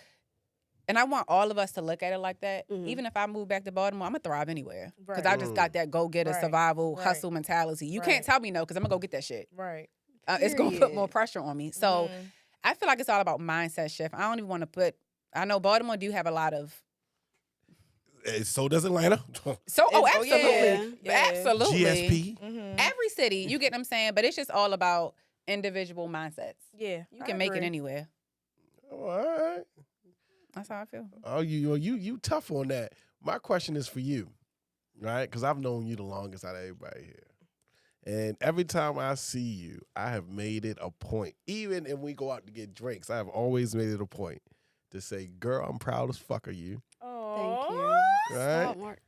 and I want all of us to look at it like that. Even if I move back to Baltimore, I'm gonna thrive anywhere. Because I just got that go-getter,
Right.
survival,
Right.
hustle mentality. You
Right.
can't tell me no, because I'm gonna go get that shit.
Right.
It's gonna put more
Period.
pressure on me. So I feel like it's all about mindset shift. I don't even want to put, I know Baltimore do have a lot of,
So does Atlanta.
so,
Oh,
absolutely.
yeah. Yeah.
Absolutely.
GSP.
Every city, you get what I'm saying? But it's just all about individual mindsets.
Yeah.
You can make it anywhere.
All right.
That's how I feel.
Oh, you tough on that. My question is for you, right? Because I've known you the longest out of everybody here. And every time I see you, I have made it a point. Even if we go out to get drinks, I have always made it a point to say, girl, I'm proud as fuck of you.
Thank you.
Right?
Stop, Mark.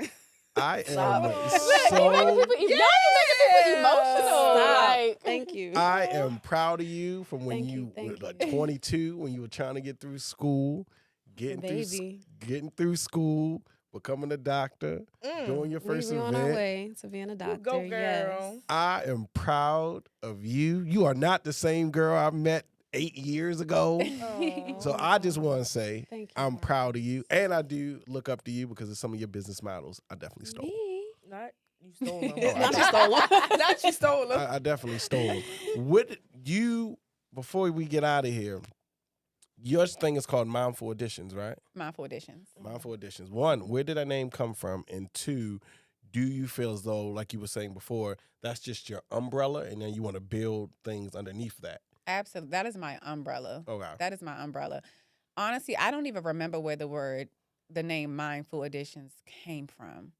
I am
Stop.
Y'all
so...
people emotional.
Stop.
Like,
Thank you.
I am proud of you from when
Thank
you
you, thank
were like 22, when you were trying to get through school, getting through school, becoming a doctor, doing your first
We on our
event.
way to being a doctor.
Go, girl.
Yes.
I am proud of you. You are not the same girl I met 8 years ago. So I just want to say
Thank you,
I'm
Mark.
proud of you. And I do look up to you because of some of your business models I definitely stole.
Me?
Not you stole them.
Not you stole one.
Not you stole them.
I definitely stole them. What you, before we get out of here, your thing is called Mindful Editions, right?
Mindful Editions.
Mindful Editions. One, where did that name come from? And two, do you feel as though, like you were saying before, that's just your umbrella and then you want to build things underneath that?
Absolutely. That is my umbrella.
Okay.
That is my umbrella. Honestly, I don't even remember where the name Mindful Editions came from.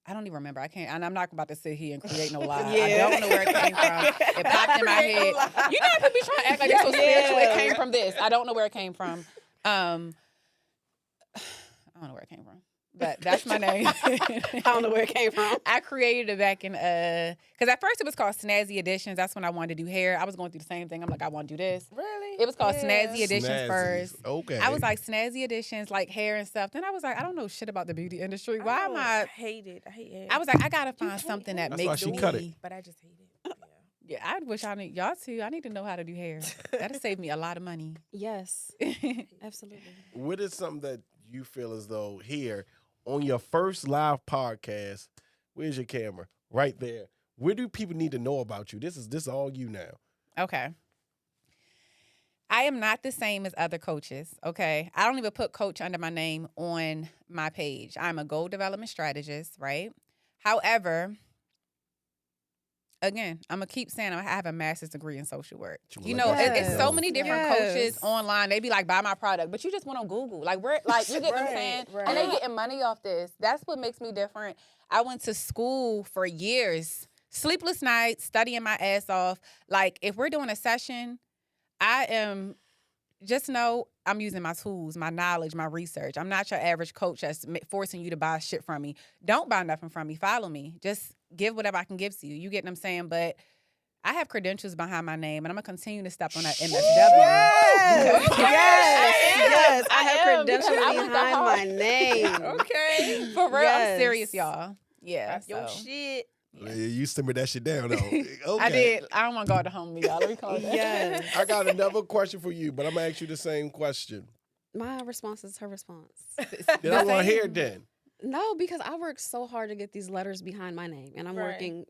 I don't even remember. I can't, and I'm not about to sit here and create no lie.
Yeah.
I don't know where it came from. It popped in my head. You know, people be trying to act like it's so spiritual. It came from this. I don't know where it came from. I don't know where it came from. But that's my name.
I don't know where it came from.
I created it back in because at first it was called Snazzy Editions. That's when I wanted to do hair. I was going through the same thing. I'm like, I want to do this.
Really?
It was called Snazzy Editions
Snazzies.
first.
Okay.
I was like Snazzy Editions, like hair and stuff. Then I was like, I don't know shit about the beauty industry. Why am
I
I?
hate it. I hate it.
I was like, I gotta find something that
That's why
makes
she
me.
cut it.
but I just hate it.
Yeah, I wish I need y'all too. I need to know how to do hair. That'll save me a lot of money.
Yes, absolutely.
What is something that you feel as though here on your first live podcast? Where's your camera? Right there. Where do people need to know about you? This is all you now.
Okay. I am not the same as other coaches, okay? I don't even put coach under my name on my page. I'm a goal development strategist, right? However, again, I'm going to keep saying I have a master's degree in social work.
You
know,
like
it's so many different
Yes.
coaches online. They be like, buy my product, but you just went on Google. Like, we're like, you get what I'm saying?
Right.
And they getting money off this. That's what makes me different. I went to school for years, sleepless nights, studying my ass off. Like, if we're doing a session, I am, just know I'm using my tools, my knowledge, my research. I'm not your average coach that's forcing you to buy shit from me. Don't buy nothing from me. Follow me. Just give whatever I can give to you. You get what I'm saying? But I have credentials behind my name, and I'm going to continue to step on that MSW.
Yes, I have
am,
credentials
because I went the
behind
hard-
my name.
Okay.
For real,
Yes.
I'm serious, y'all. Yeah.
That's your
so.
shit.
Yeah, you simmer that shit down, though. Okay.
I did. I don't want to go to home, y'all. Let me call that.
Yes.
I got another question for you, but I'm going to ask you the same question.
My response is her response.
Then I want to hear it then.
No, because I worked so hard to get these letters behind my name, and I'm
Right.
working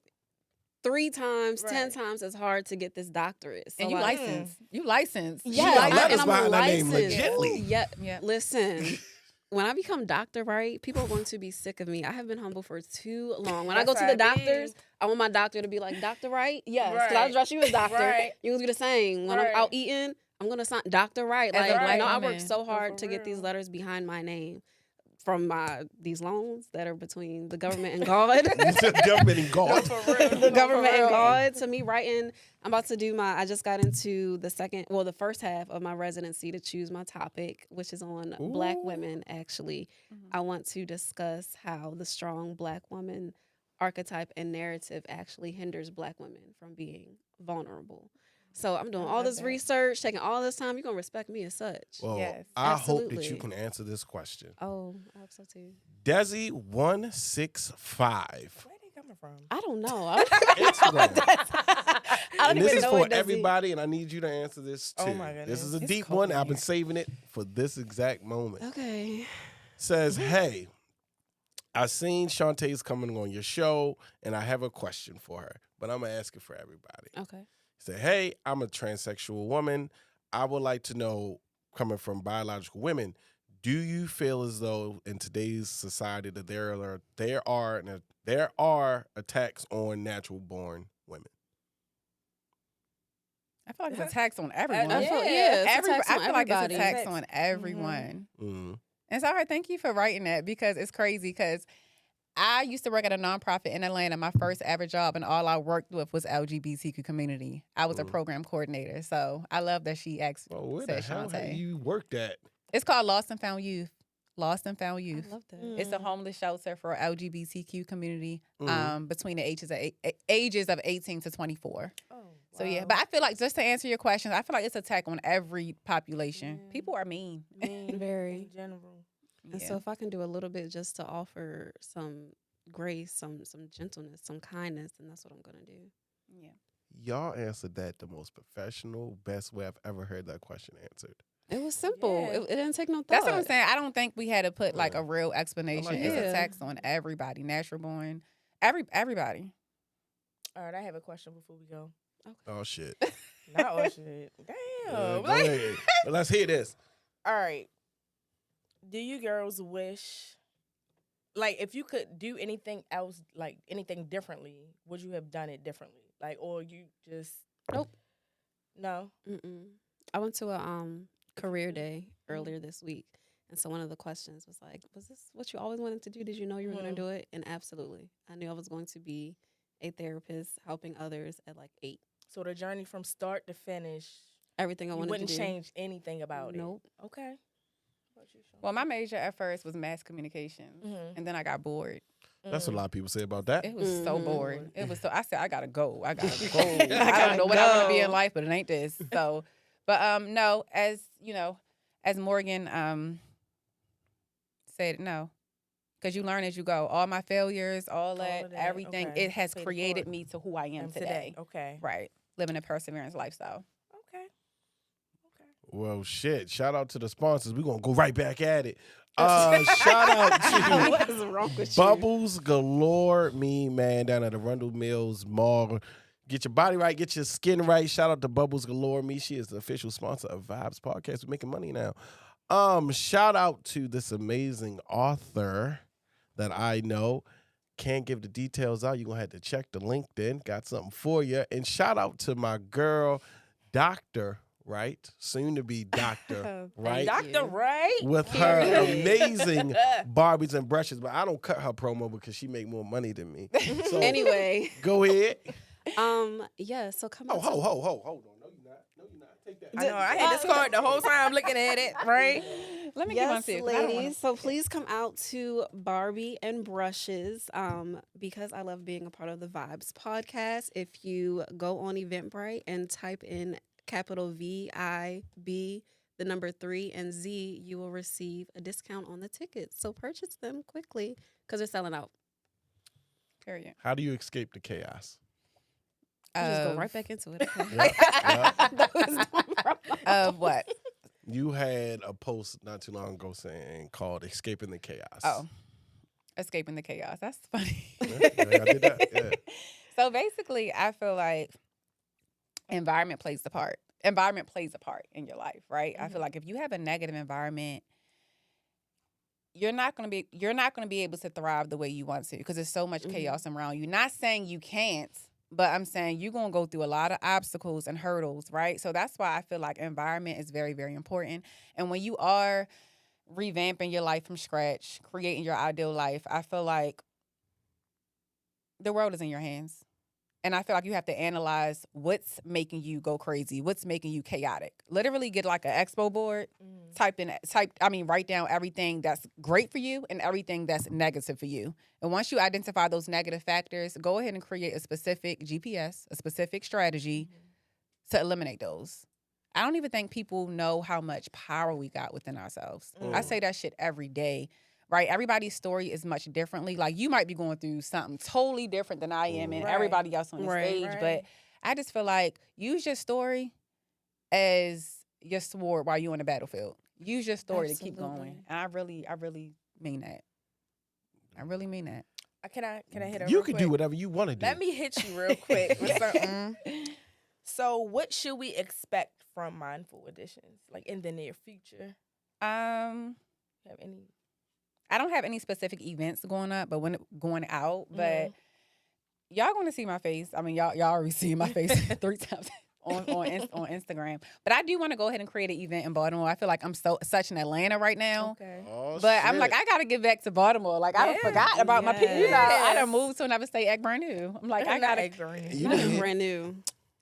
3 times, 10
Right.
times as hard to get this doctorate. So
And you
like,
licensed. You licensed.
Yeah,
got
and
letters
I'm
behind her name
licensed.
legitly.
Yeah,
Yeah.
listen. When I become Dr. Wright, people are going to be sick of me. I have been humble for too long. When I go
That's
to
how
the
it be.
doctors, I want my doctor to be like, Dr. Wright? Yes. Because I
Right.
address you as doctor.
Right.
You're going to do the same. When
Right.
I'm out eating, I'm going to sign Dr. Wright.
As
Like,
a black
no, I
woman.
worked so hard
for
to get these
real.
letters behind my name from these loans that are between the government and God.
Government and God.
The government
real.
and God, to me, writing. I'm about to do I just got into the first half of my residency to choose my topic, which is on Black
Ooh.
women, actually.
Mhm.
I want to discuss how the strong Black woman archetype and narrative actually hinders Black women from being vulnerable. So I'm doing
I
all
love
this
that.
research, taking all this time. You're going to respect me as such.
Well,
Yes.
I hope that you
Absolutely.
can answer this question.
Oh, I hope so too.
Desi165.
Where they coming from?
I don't know.
Instagram.
I don't
And this
even
is
know
for
what Desi-
everybody, and I need you to answer this too.
Oh my
This is a
goodness.
It's
deep
cold
one.
in
I've been
here.
saving it for this exact moment.
Okay.
Says, hey, I seen Shantae's coming on your show, and I have a question for her, but I'm going to ask it for everybody.
Okay.
Say, hey, I'm a transsexual woman. I would like to know, coming from biological women, do you feel as though in today's society that there are attacks on natural born women?
I feel like it's a tax on everyone.
I feel-
it's a tax
I
on
feel like it's a
everybody.
tax
Tax.
on everyone.
Mm.
And so, thank you for writing that because it's crazy. Because I used to work at a nonprofit in Atlanta. My first ever job, and all I worked with was LGBTQ community. I was a
Mm.
program coordinator. So I love that she asked.
Well, where the
Said
hell have
Shante.
you worked at?
It's called Lost and Found Youth. Lost and Found Youth.
I love that.
Mm.
It's a homeless shelter for LGBTQ community
Mhm.
between the ages of 18 to 24.
Oh,
So yeah,
wow.
but I feel like just to answer your question, I feel like it's an attack on every population.
Yeah.
People are mean.
Mean
Very.
in general.
And
Yeah.
so if I can do a little bit just to offer some grace, some gentleness, some kindness, then that's what I'm gonna do.
Yeah.
Y'all answered that the most professional, best way I've ever heard that question answered.
It was simple.
Yeah.
It didn't take no thought.
That's what I'm saying. I don't think we had to put like
Yeah.
a real explanation.
like
It's
that.
a tax on everybody, natural born, everybody.
All right, I have a question before we go.
Oh shit!
Not all shit. Damn.
Go
Like-
ahead. Well, let's hear this.
All right. Do you girls wish, like, if you could do anything else, like anything differently, would you have done it differently? Like, or you just
Nope.
No.
Mm-mm. I went to a career day earlier this week, And so one of the questions was like, was this what you always wanted to do? Did you know you were going to do it? And absolutely. I knew I was going to be a therapist helping others at like 8.
So the journey from start to finish,
Everything I
you
wanted
wouldn't
to do.
change anything about
Nope.
it. Okay. What about you, Sean?
Well, my major at first was mass communication, and then I got bored.
That's what a lot of people say about that.
It was so
Mhm.
boring. It was so. I said, I gotta go. I gotta go. I don't know what I want to be in life, but it ain't this. So, but no, as you know, as Morgan said, no, because you learn as you go. All my failures, all that, everything,
okay.
it has
Played a
created
part.
me to who I am today.
Okay.
Right, living a perseverance lifestyle.
Okay.
Well, shit. Shout out to the sponsors. We're going to go right back at it. Shout out to
What is wrong with
Bubbles Galore Me, man, down at the Arundel Mills Mall. Get your body right, get your skin right. Shout out to Bubbles Galore Me. She is the official sponsor of Vibes Podcast. We're making money now. Shout out to this amazing author that I know. Can't give the details out. You're going to have to check the LinkedIn. Got something for you. And shout out to my girl, Dr. Wright, soon to be Dr. Wright.
Dr. Wright.
With her amazing Barbies and Brushes, but I don't cut her promo because she make more money than me. So
Anyway,
go ahead.
yeah. So come
Oh,
out.
hold on. No, you're not. No, you're not. Take that.
I know. I had this card the whole time looking at it, right?
Let me get one
Yes,
too. 'Cause I don't wanna-
ladies. So please come out to Barbie and Brushes because I love being a part of the Vibes podcast. If you go on Eventbrite and type in capital VIB, the number 3 and Z, you will receive a discount on the tickets. So purchase them quickly because they're selling out.
Period.
How do you escape the chaos?
You just go right back into it.
Of what?
You had a post not too long ago saying called "Escaping the Chaos."
Oh, escaping the chaos. That's funny.
Yeah, I did that. Yeah.
So basically, I feel like environment plays a part. Environment plays a part in your life, right? I feel like if you have a negative environment, you're not gonna be able to thrive the way you want to because there's so much chaos around you. Not saying you can't, but I'm saying you're gonna go through a lot of obstacles and hurdles, right? So that's why I feel like environment is very, very important. And when you are revamping your life from scratch, creating your ideal life, I feel like the world is in your hands. And I feel like you have to analyze what's making you go crazy, what's making you chaotic. Literally get like an expo board, write down everything that's great for you and everything that's negative for you. And once you identify those negative factors, go ahead and create a specific GPS, a specific strategy to eliminate those. I don't even think people know how much power we got within ourselves. I say that shit every day. Right? Everybody's story is much differently. Like you might be going through something totally different than I am and everybody else on the stage.
Right.
But I just feel like use your story as your sword while you're on the battlefield. Use your story to keep going. And I really mean that. I really mean that.
Can I hit her
You
real
can
quick?
do whatever you want to do.
Let me hit you real quick with something. So what should we expect from Mindful Editions, like in the near future? Have any?
I don't have any specific events going out, but y'all going to see my face. I mean, y'all already see my face 3 times on Instagram. But I do want to go ahead and create an event in Baltimore. I feel like I'm such in Atlanta right now.
Okay.
Oh,
But I'm
shit.
like, I got to get back to Baltimore. Like, I done forgot about my people. You know, I done moved to another state, brand new. I'm like, I got to.
You
Not
did.
brand new.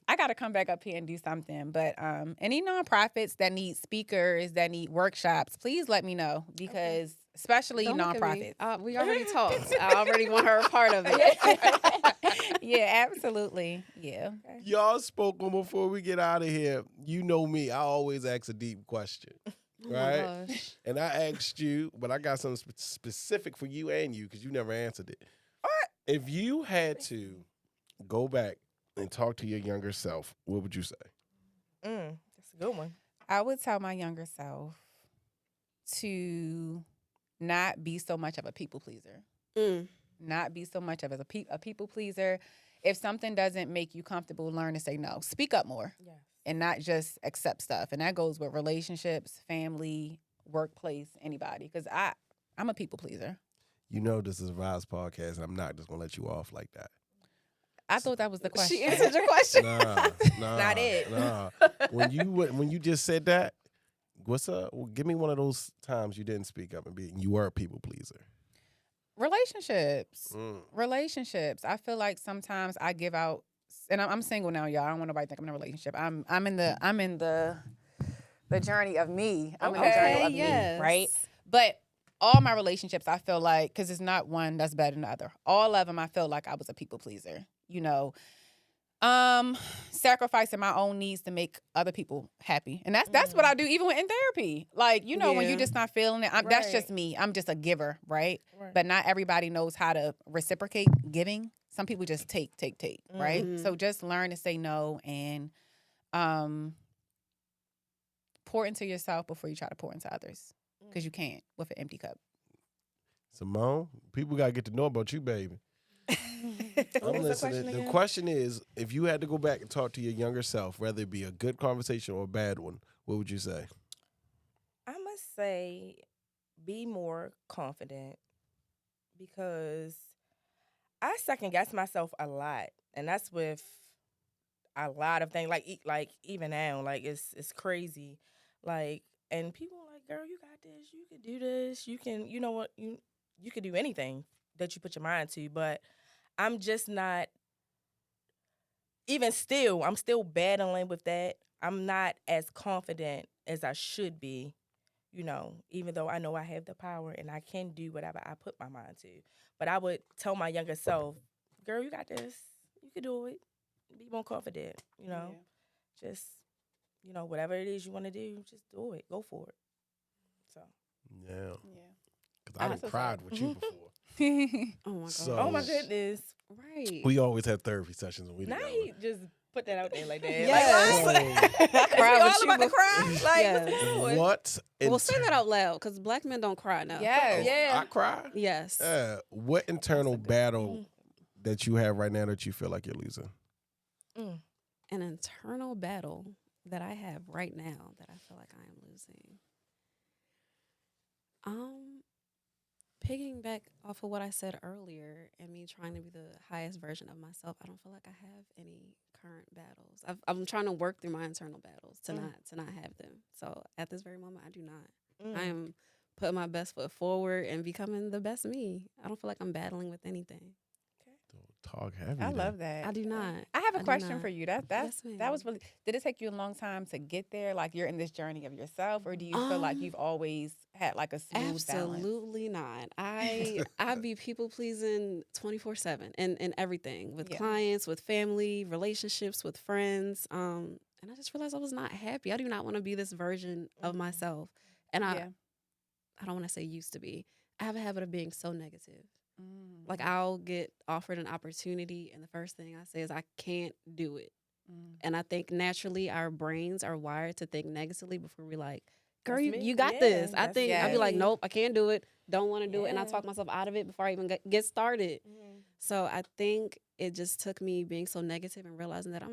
I got to come back up here and do something. But any nonprofits that need speakers, that need workshops, please let me know because especially
Don't look at me.
nonprofits.
We already talked. I already want her a part of it.
Yeah, absolutely. Yeah.
Y'all spoke on before we get out of here. You know me. I always ask a deep question.
Oh
Right?
my gosh.
And I asked you, but I got something specific for you and you because you never answered it. If you had to go back and talk to your younger self, what would you say?
That's a good one.
I would tell my younger self to not be so much of a people pleaser. Not be so much of a people pleaser. If something doesn't make you comfortable, learn to say no. Speak up more.
Yes.
And not just accept stuff. And that goes with relationships, family, workplace, anybody. Because I'm a people pleaser.
You know this is a Vibes podcast, and I'm not just going to let you off like that.
I thought that was the question.
She answered your question.
Nah,
Not it.
Nah. When you just said that, Give me one of those times you didn't speak up and you were a people pleaser.
Relationships. Relationships. I feel like sometimes I give out, and I'm single now, y'all. I don't want nobody to think I'm in a relationship. I'm in the journey of me. I'm in the journey of me, right? But all my relationships, I feel like, because it's not one that's better than the other. All of them, I feel like I was a people pleaser. You know, sacrificing my own needs to make other people happy, and that's what I do even in therapy. Like, you know, when you're just not feeling it, that's just me. I'm just a giver, right? But not everybody knows how to reciprocate giving. Some people just take, right? So just learn to say no and pour into yourself before you try to pour into others, because you can't with an empty cup.
Simone, people gotta get to know about you, baby. I'm listening. The question is, if you had to go back and talk to your younger self, whether it be a good conversation or a bad one, what would you say?
I must say, be more confident, because I second guess myself a lot, and that's with a lot of things. Like even now, like it's crazy. Like, and people are like, girl, you got this. You can do this. You can, you know what? You can do anything that you put your mind to. But I'm just not. Even still, I'm still battling with that. I'm not as confident as I should be. You know, even though I know I have the power and I can do whatever I put my mind to. But I would tell my younger self, girl, you got this. You can do it. Be more confident, you know. Just, you know, whatever it is you want to do, just do it. Go for it. So.
Yeah. Because I done cried with you before.
Oh, my God.
So,
oh, my goodness.
Right.
We always have therapy sessions when we
Now
together.
he just put that out there like that.
Yes.
Like,
Cry
we
with
all
you
about to
before-
cry? Like,
Yes.
what's he doing?
What?
Well, say that out loud, because black men don't cry now.
Yes.
Yeah.
I cry?
Yes.
What internal battle that you have right now that you feel like you're losing?
An internal battle that I have right now that I feel like I am losing. Picking back off of what I said earlier and me trying to be the highest version of myself, I don't feel like I have any current battles. I'm trying to work through my internal battles to not have them. So at this very moment, I do not. I am putting my best foot forward and becoming the best me. I don't feel like I'm battling with anything.
Talk heavy.
I love that.
I do not.
I have a
do
question
not.
for you. That
Yes, ma'am.
was really. Did it take you a long time to get there? Like, you're in this journey of yourself, or do you feel like you've always had like a smooth balance?
Absolutely not. I be people pleasing 24/7 and everything with clients, with family, relationships, with friends. And I just realized I was not happy. I do not want to be this version of myself. And I don't want to say used to be. I have a habit of being so negative. Like, I'll get offered an opportunity, and the first thing I say is I can't do it. And I think naturally our brains are wired to think negatively before we're like, girl, you got this. I think I'd be like, nope, I can't do it. Don't want to do it. And I talk myself out of it before I even get started. So I think it just took me being so negative and realizing that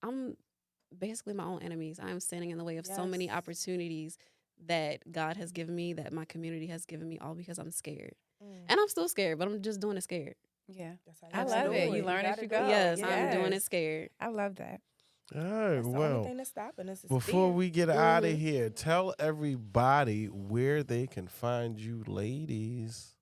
I'm basically my own enemies. I am standing in the way of so many opportunities that God has given me, that my community has given me, all because I'm scared. And I'm still scared, but I'm just doing it scared.
Yeah.
I
love it. You learn as you go.
Yes, I'm doing it scared.
I love that.
All right,
That's the only thing that's stopping us is
before
fear.
we get out of here, tell everybody where they can find you, ladies.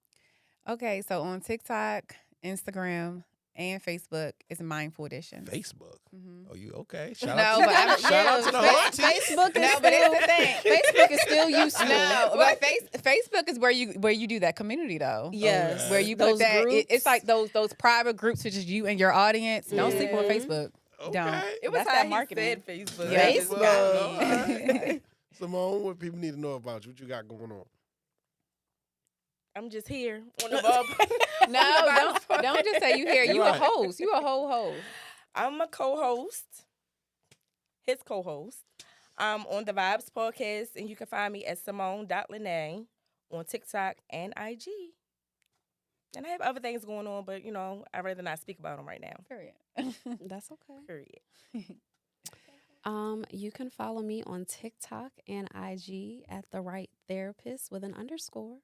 Okay, so on TikTok, Instagram, and Facebook is Mindful Editions.
Facebook.
Mm-hmm.
Oh, you okay? Shout
No,
out
but I don't-
shout out to the aunties.
Facebook is
No, but it's the thing.
Facebook is still useful.
No, but Facebook is where you do that community though.
Yes.
Okay.
Where you put
Those
that.
groups.
It's like those private groups, which is you and your audience. Don't sleep on Facebook.
Okay.
Don't.
It was
That's
how
that
he
marketing.
said Facebook.
Yeah.
Facebook. All right. Simone, what people need to know about you? What you got going on?
I'm just here on the Bob.
No, don't just say you here. You
Right.
a host. You a whole host.
I'm a co-host, his co-host. On the Vibes podcast, and you can find me at Simone.Lene on TikTok and IG. And I have other things going on, but, you know, I'd rather not speak about them right now.
Period.
That's okay.
Period.
You can follow me on TikTok and IG at the Wright Therapist with an underscore.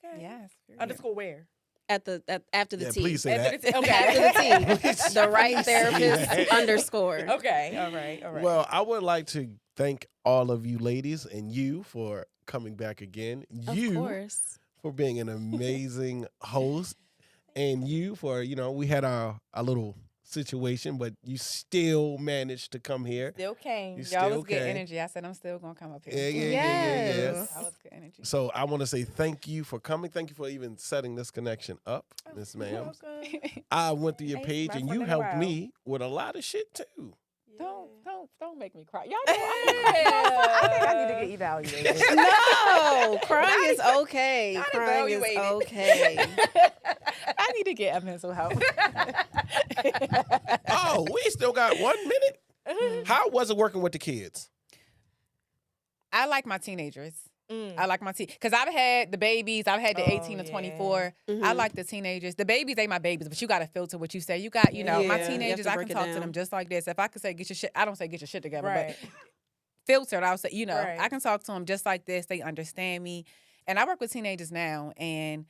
Okay.
Yes. period.
Underscore where?
After the T.
Please say that.
Okay.
After the T.
Please
The Wright
say
Therapist
that.
underscore.
Okay. All right.
Well, I would like to thank all of you ladies and you for coming back again.
Of
You
course.
for being an amazing host. And you for, we had our little situation, but you still managed to come here.
Still came.
You
Y'all
still
was good
came.
energy. I said I'm still gonna come up here.
Yeah.
Yes.
That was good energy.
So I want to say thank you for coming. Thank you for even setting this connection up, Miss
You're
Ma'am.
welcome.
I went through your
Thanks,
page
my
and
friend
you
in a
helped
while.
me with a lot of shit too.
Don't make me cry. Y'all know I think I need to get evaluated.
No, crying is okay.
Not
Crying is
evaluated.
okay.
I need to get a mental health.
Oh, we still got 1 minute. How was it working with the kids?
I like my teenagers.
Mm.
I like my because I've had the babies. I've had the 18 to
yeah.
24. I
Mhm.
like the teenagers. The babies ain't my babies, but you got to filter what you say. You got, my
Yeah, you have
teenagers,
to
I can
break it
talk to
down.
them just like this. If I could say, get your shit, I don't say get your shit together,
Right.
but filtered, I'll say,
Right.
I can talk to them just like this. They understand me. And I work with teenagers now, and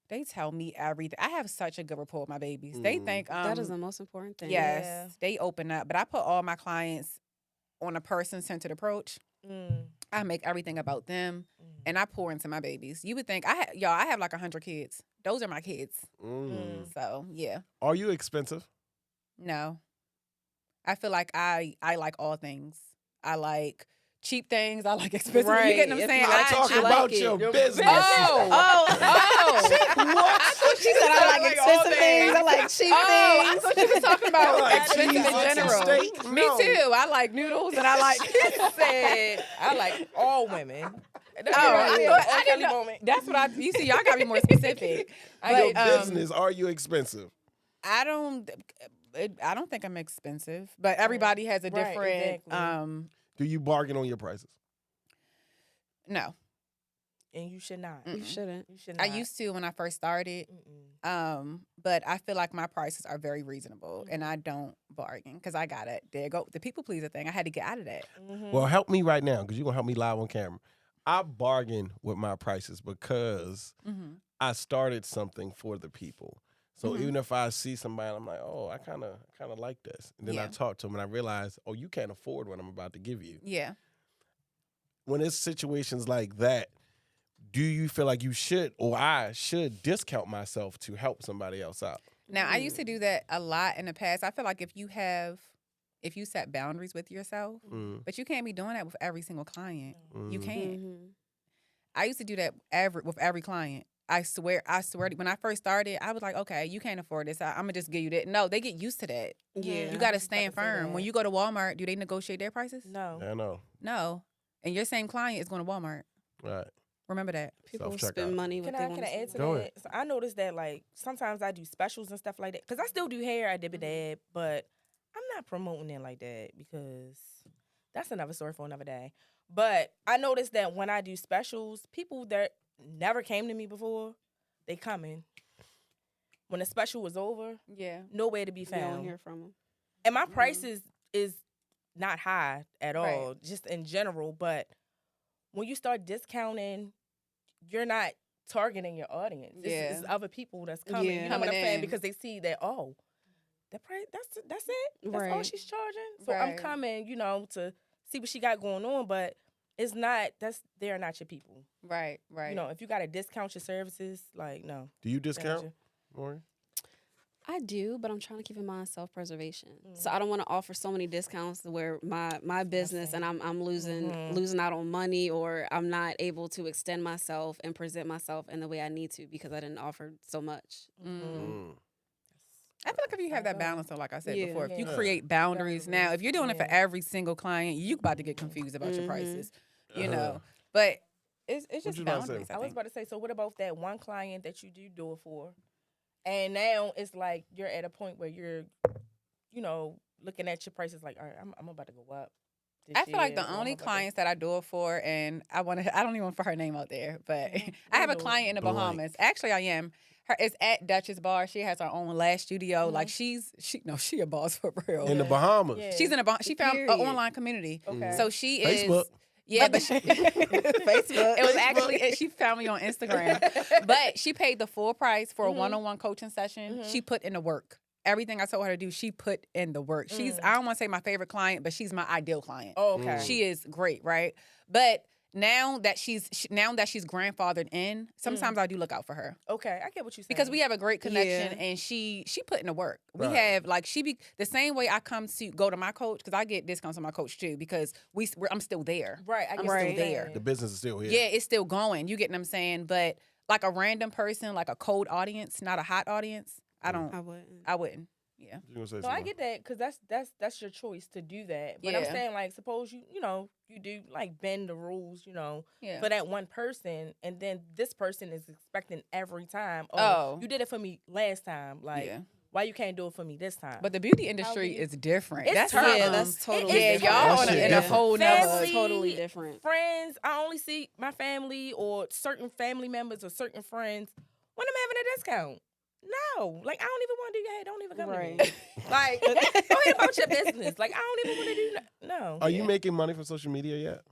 they tell me everything. I have such a good rapport with my babies. They think,
That is the most important thing.
yes,
Yeah.
they open up. But I put all my clients on a person-centered approach.
Mm.
I make everything about them,
Mm.
and I pour into my babies. You would think I have like 100 kids. Those are my kids.
Mm.
So yeah,
Are you expensive?
no. I feel like I like all things. I like cheap things. I like expensive.
Right.
You get what I'm
If
saying?
you
I'm
like
talking
I like
about
it.
your
Your
business.
business.
Oh.
I thought she said I like
all
expensive things. I like cheap
I
things.
thought you was talking about
Like
expensive
cheese
in
and
general.
steak?
Me
No.
too. I like noodles and I like.
Said I like all women.
I didn't know.
Moment.
That's what you see. Y'all gotta be more specific.
Your
But,
business, are you expensive?
I don't think I'm expensive, but everybody has a
Right,
different.
exactly.
Do you bargain on your prices?
No,
And you should not.
Mm-mm.
You shouldn't.
You should not.
I used to when I first started.
Mm-mm.
But I feel like my prices are very reasonable, and I don't bargain because I got it. There go the people pleaser thing. I had to get out of that.
Mhm.
Well, help me right now because you're going to help me live on camera. I bargain with my prices because
Mm-hmm.
I started something for the people. So
Mhm.
even if I see somebody, I'm like, oh, I kind of like this. And then I
Yeah.
talk to them and I realize, oh, you can't afford what I'm about to give you.
Yeah.
When it's situations like that, do you feel like you should or I should discount myself to help somebody else out?
Now I used to do that a lot in the past. I feel like if you set boundaries with yourself,
Mm,
but you can't be doing that with every single client. You
mm.
can't.
Mhm.
I used to do that with every client. I swear. When I first started, I was like, okay, you can't afford this. I'm gonna just give you that. No, they get used to that.
Yeah.
You got to
I was about
stand
to say
firm.
that.
When you go to Walmart, do they negotiate their prices?
No.
I know.
No. And your same client is going to Walmart.
Right.
Remember that.
People
Self-checkout.
spend money what
Can
they
I
want
can I
to
add to
Go
that?
ahead.
So I noticed that like sometimes I do specials and stuff like that because I still do hair. I dib a dab, but I'm not promoting it like that because that's another story for another day. But I noticed that when I do specials, people that never came to me before, they coming. When the special was over,
Yeah.
nowhere to be
You don't
found.
hear from them.
And my prices is not high at
Right.
all, just in general. But when you start discounting, you're not targeting your audience. It's
Yeah.
other people that's coming.
Yeah.
You know what I'm
Coming
saying?
in.
Because they see that, oh, that price, that's it. That's all
Right.
she's charging. So I'm
Right.
coming, to see what she got going on. But it's not. They're not your people.
Right. Right.
If you got to discount your services, like no.
Do you
they're not
discount,
your-
Maureen?
I do, but I'm trying to keep in mind self-preservation. So I don't want to offer so many discounts where my business and I'm losing out on money, or I'm not able to extend myself and present myself in the way I need to because I didn't offer so much.
Mm.
I feel like if you have that balance, though, like I said
Yeah.
before, if you
Yeah.
create boundaries. Now, if you're doing it for
Yeah.
every single client, you about to get confused about your
Mhm.
prices, you
Uh-huh.
know. But it's
What
just
you about to say?
boundaries.
I was about to say, so what about that one client that you do it for? And now it's like you're at a point where you're, looking at your prices like, all right, I'm about to go up. this
I feel like
year,
the
or I'm
only
about to-
clients that I do it for, and I don't even want to put her name out there, but
Mhm.
I have a
Don't do it.
client in the
Blank.
Bahamas. Actually, I am. Her is at Dutch's Bar. She has her own lash studio.
Mhm.
Like she a boss for real.
In the
Yeah.
Bahamas.
Yeah.
She's in a she found an
Period.
online community.
Okay.
So she is
Facebook.
Yeah, but she,
Facebook.
it was actually she found me on Instagram. But she paid the full price for a
Mhm.
one-on-one coaching session.
Mhm.
She put in the work. everything I told her to do, she put in the work. She's, I don't want to say my favorite client, but she's my ideal client.
Oh, okay.
She is great, right? But now that she's grandfathered in, sometimes I do look out for her.
Okay, I get what you're saying.
Because we have a great connection, and she put in the work. We have like the same way I come to go to my coach, because I get discounts on my coach too, because I'm still there.
Right,
I'm still there.
The business is still here.
Yeah, it's still going. You get what I'm saying? But like a random person, like a cold audience, not a hot audience, I wouldn't. Yeah.
No, I get that, because that's your choice to do that. But I'm saying, like, suppose you do like bend the rules, for that one person, and then this person is expecting every time. Oh, you did it for me last time. Like, why you can't do it for me this time?
But the beauty industry is different.
It's
that's
totally
y'all in a whole nother
totally different.
Friends, I only see my family or certain family members or certain friends when I'm having a discount. No, like, I don't even want to do that. Don't even come to me. Like, go ahead about your business. Like, I don't even want to do no.
Are you making money from social media yet?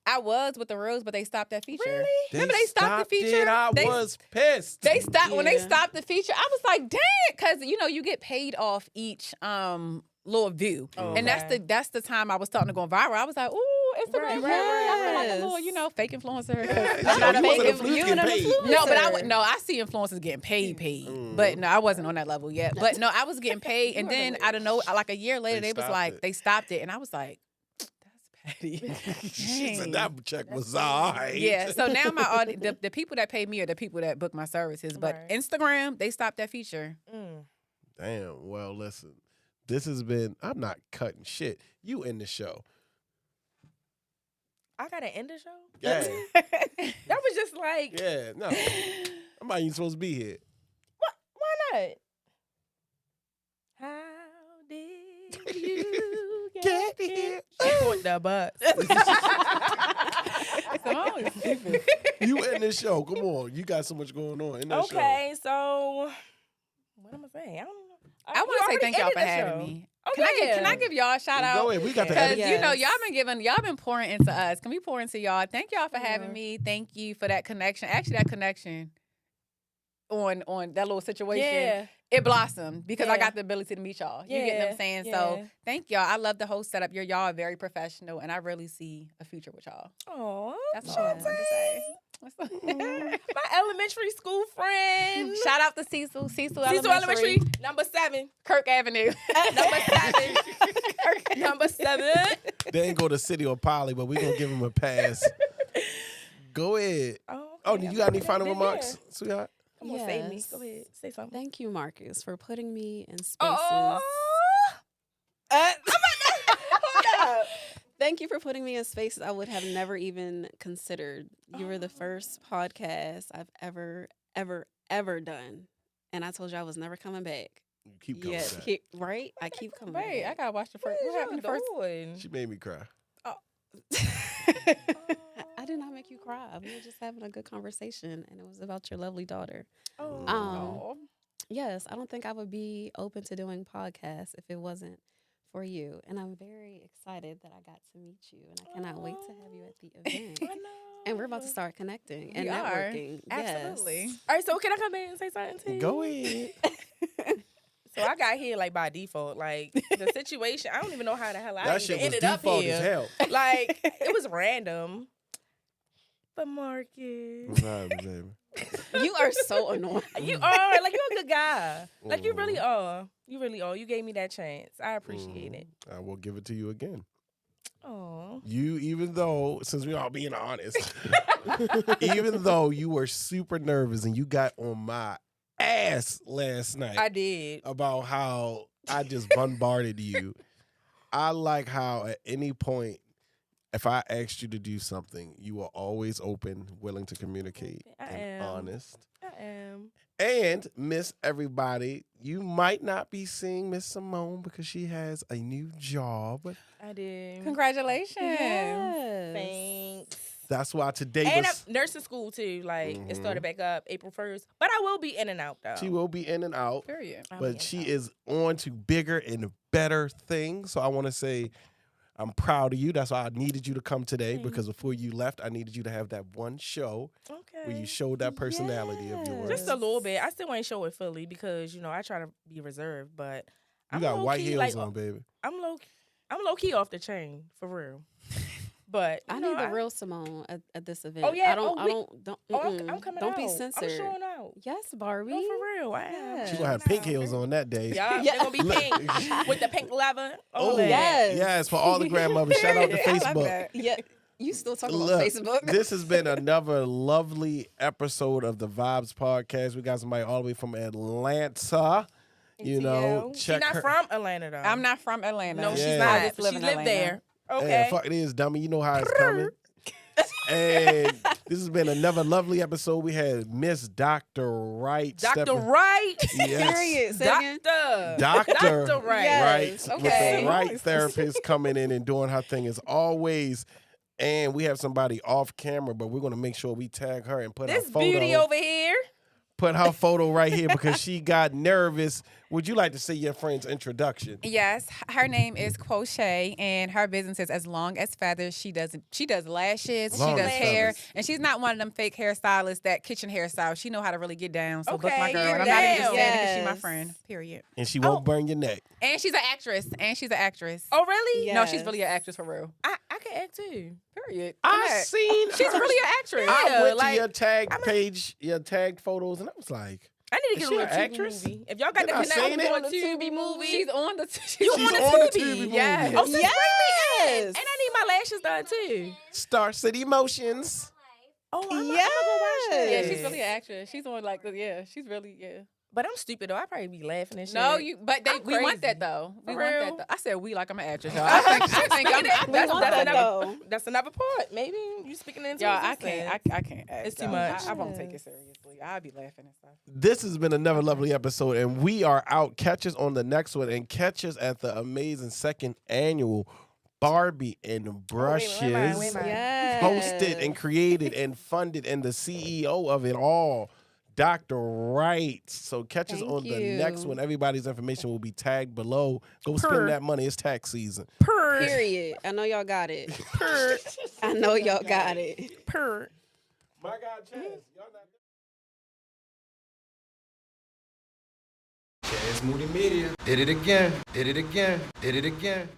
I was with the reels, but they stopped that feature.
Really?
Remember they stopped the feature?
I was pissed.
They stopped when they stopped the feature. I was like, dang, because you get paid off each little view, and that's the time I was starting to go viral. I was like, ooh, Instagram, I feel like a little fake influencer.
I'm not a fake influencer.
No, but I see influencers getting paid. But no, I wasn't on that level yet. But no, I was getting paid, and then I don't know, like a year later, they stopped it, and I was like,
she said that check was all right.
Yeah, so now my audience, the people that pay me are the people that book my services. But Instagram, they stopped that feature.
Damn. Well, listen, this has been, I'm not cutting shit. You in the show.
I gotta end the show?
Yeah.
That was just like...
Yeah, no. I'm not even supposed to be here.
What? Why not? How did you get here? Support the bus.
You in this show. Come on. You got so much going on in that show.
Okay, so... What am I saying? I don't know.
I want to say thank y'all for having me. Okay, can I give y'all a shout out?
Go ahead. We got the
Because y'all been pouring into us. Can we pour into y'all? Thank y'all for having me. Thank you for that connection. Actually, that connection on that little situation, it blossomed because I got the ability to meet y'all. You get what I'm saying?
Yeah.
So thank y'all. I love the whole setup. Y'all are very professional, and I really see a future with y'all.
Oh,
that's all I wanted to say.
My elementary school friend.
Shout out to Cecil
Elementary. Number 7.
Kirk Avenue.
Number 7. Number 7.
They ain't go to City or Poly, but we gonna give them a pass. Go ahead. You got any final remarks, sweetheart?
Come on, save me. Go ahead. Say something.
Thank you, Marcus, for putting me in spaces.
Hold up.
Thank you for putting me in spaces I would have never even considered. You were the first podcast I've ever done. And I told you I was never coming back.
You keep coming back.
Right? I keep coming back.
I gotta watch the first. What happened the first?
She made me cry.
I did not make you cry. We were just having a good conversation, and it was about your lovely daughter. Yes, I don't think I would be open to doing podcasts if it wasn't for you. And I'm very excited that I got to meet you, and I cannot wait to have you at the event. And we're about to start connecting and networking.
Absolutely.
Yes.
All right, so can I come in and say something to you?
Go ahead.
So I got here like by default. Like the situation, I don't even know how the hell I
that
even
shit was
ended up
default
here.
as hell.
Like it was random. But Marcus,
What's happening, baby?
You are so annoying.
you are like you're a good guy. Like you really are. You really are. You gave me that chance. I appreciate it.
I will give it to you again.
Oh.
You, even though, since we all being honest, even though you were super nervous and you got on my ass last night.
I did.
About how I just bombarded you. I like how at any point, if I asked you to do something, you were always open, willing to communicate, honest.
I am.
And Miss Everybody, you might not be seeing Miss Simone because she has a new job.
I did.
Congratulations.
Yes.
Thanks.
That's why today
and
was...
I'm nursing school too. Like it started back up April 1st. But I will be in and out though.
She will be in and out.
Period.
But she is on to bigger and better things. So I want to say I'm proud of you. That's why I needed you to come today because before you left, I needed you to have that one show where you showed that personality of yours.
Just a little bit. I still ain't show it fully because I try to be reserved, but
You got white heels on, baby.
I'm low key off the chain for real. But
I need the real Simone at this event.
Oh yeah,
I'm
coming
don't
out.
be censored.
I'm showing out.
Yes, Barbie.
No, for real. I am.
She's gonna have pink heels on that day.
Yeah, they're gonna be pink with the pink leather.
Oh
yes.
Yes, for all the grandmothers. Shout out to Facebook.
Yeah. You still talking about
Look,
Facebook?
This has been another lovely episode of the Vibes Podcast. We got somebody all the way from Atlanta. You know,
she's
check
not
her.
from Atlanta though.
I'm not from Atlanta.
No, she's
Yeah.
not.
I just
She
live in
lived
Atlanta.
there. Okay.
Yeah, fuck it is, dummy. You know how it's coming. And this has been another lovely episode. We had Miss Dr. Wright.
Dr. Wright.
Yes.
Period. Say it again.
Doctor.
Dr.
Dr. Wright.
Yes.
Wright
Okay.
with the Wright Therapist coming in and doing her thing as always. And we have somebody off camera, but we're going to make sure we tag her and put
This
her photo.
beauty over here.
Put her photo right here because she got nervous. Would you like to say your friend's introduction?
Yes, her name is Crochet, and her business is As Long as Feathers. She does lashes,
Long
she does
as
hair,
Feathers.
and she's not one of them fake hairstylists that kitchen hairstyle. She know how to really get down. So book my
Okay,
girl.
get
And I'm not even just
down.
saying it because she's my
Yes.
friend. Period.
And she won't burn your neck.
And she's an actress.
Oh really?
Yeah.
No, she's really an actress for real.
I can act too.
Period.
I seen
She's
her.
really an actress.
I
Yeah,
went
like,
to your tag page, your tagged photos, and I was like,
I need to
Is
get
she
a
an
little Tubi
actress?
movie. If y'all got
Then I
the
seen
connection
it.
on the Tubi movie.
She's on the.
You
She's
on the
on the
Tubi?
Tubi movie.
Yes.
Oh, since
Yes.
bring me in. And I need my lashes done too.
Star City Motions.
Oh, I'm
Yes.
gonna go watch that.
Yeah, she's really an actress. She's on like she's really.
But I'm stupid though. I probably be laughing and shit.
No, but
I'm
we want
crazy.
that though. We
For
want
real?
that though. I said we like I'm an actress, y'all. I think
That's
want that, though.
That's another part. Maybe you speaking into
y'all, I
existence.
can't. I can't. Act,
It's too
y'all.
much.
I won't take it seriously. I'll be laughing and stuff.
This has been another lovely episode, and we are out. Catch us on the next one, and catch us at the amazing second annual Barbie and Brushes.
wait,
Yes.
Hosted and created and funded, and the CEO of it all, Dr. Wright. So catch us
Thank
on the
you.
next one. Everybody's information will be tagged below. Go
Purr.
spend that money. It's tax season.
Purr.
Period. I know y'all got it.
Purr.
I know y'all got it.
Purr.
My God, Chaz, y'all not.
Shante Mundy Media. Did it again. Did it again. Did it again.